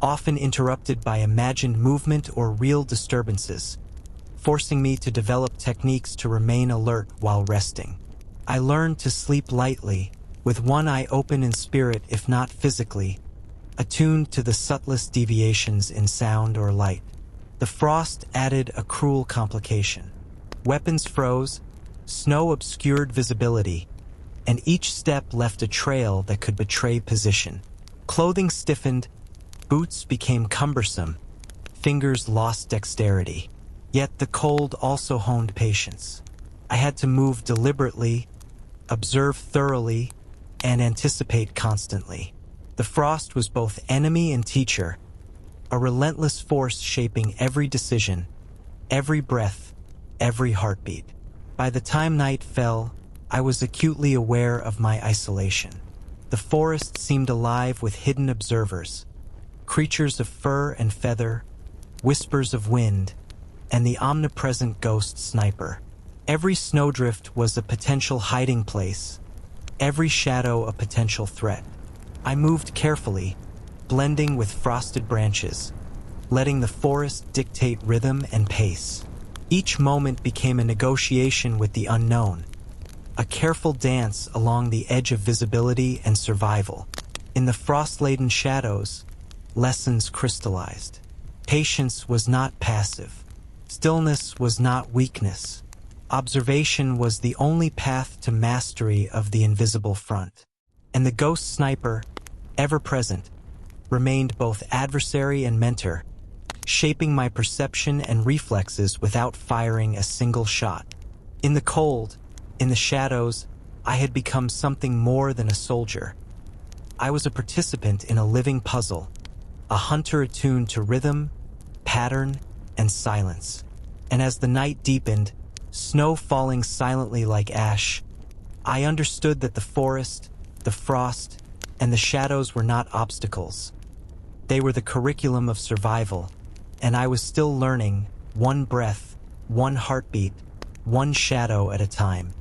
often interrupted by imagined movement or real disturbances, forcing me to develop techniques to remain alert while resting. I learned to sleep lightly, with one eye open in spirit if not physically, attuned to the subtlest deviations in sound or light. The frost added a cruel complication. Weapons froze, snow obscured visibility, and each step left a trail that could betray position. Clothing stiffened, boots became cumbersome, fingers lost dexterity. Yet the cold also honed patience. I had to move deliberately, observe thoroughly, and anticipate constantly. The frost was both enemy and teacher, a relentless force shaping every decision, every breath, every heartbeat. By the time night fell, I was acutely aware of my isolation. The forest seemed alive with hidden observers, creatures of fur and feather, whispers of wind, and the omnipresent ghost sniper. Every snowdrift was a potential hiding place, every shadow a potential threat. I moved carefully, blending with frosted branches, letting the forest dictate rhythm and pace. Each moment became a negotiation with the unknown, a careful dance along the edge of visibility and survival. In the frost-laden shadows, lessons crystallized. Patience was not passive. Stillness was not weakness. Observation was the only path to mastery of the invisible front. And the ghost sniper, ever present, remained both adversary and mentor, shaping my perception and reflexes without firing a single shot. In the cold, in the shadows, I had become something more than a soldier. I was a participant in a living puzzle, a hunter attuned to rhythm, pattern, and silence. And as the night deepened, snow falling silently like ash, I understood that the forest, the frost, and the shadows were not obstacles. They were the curriculum of survival, and I was still learning, one breath, one heartbeat, one shadow at a time.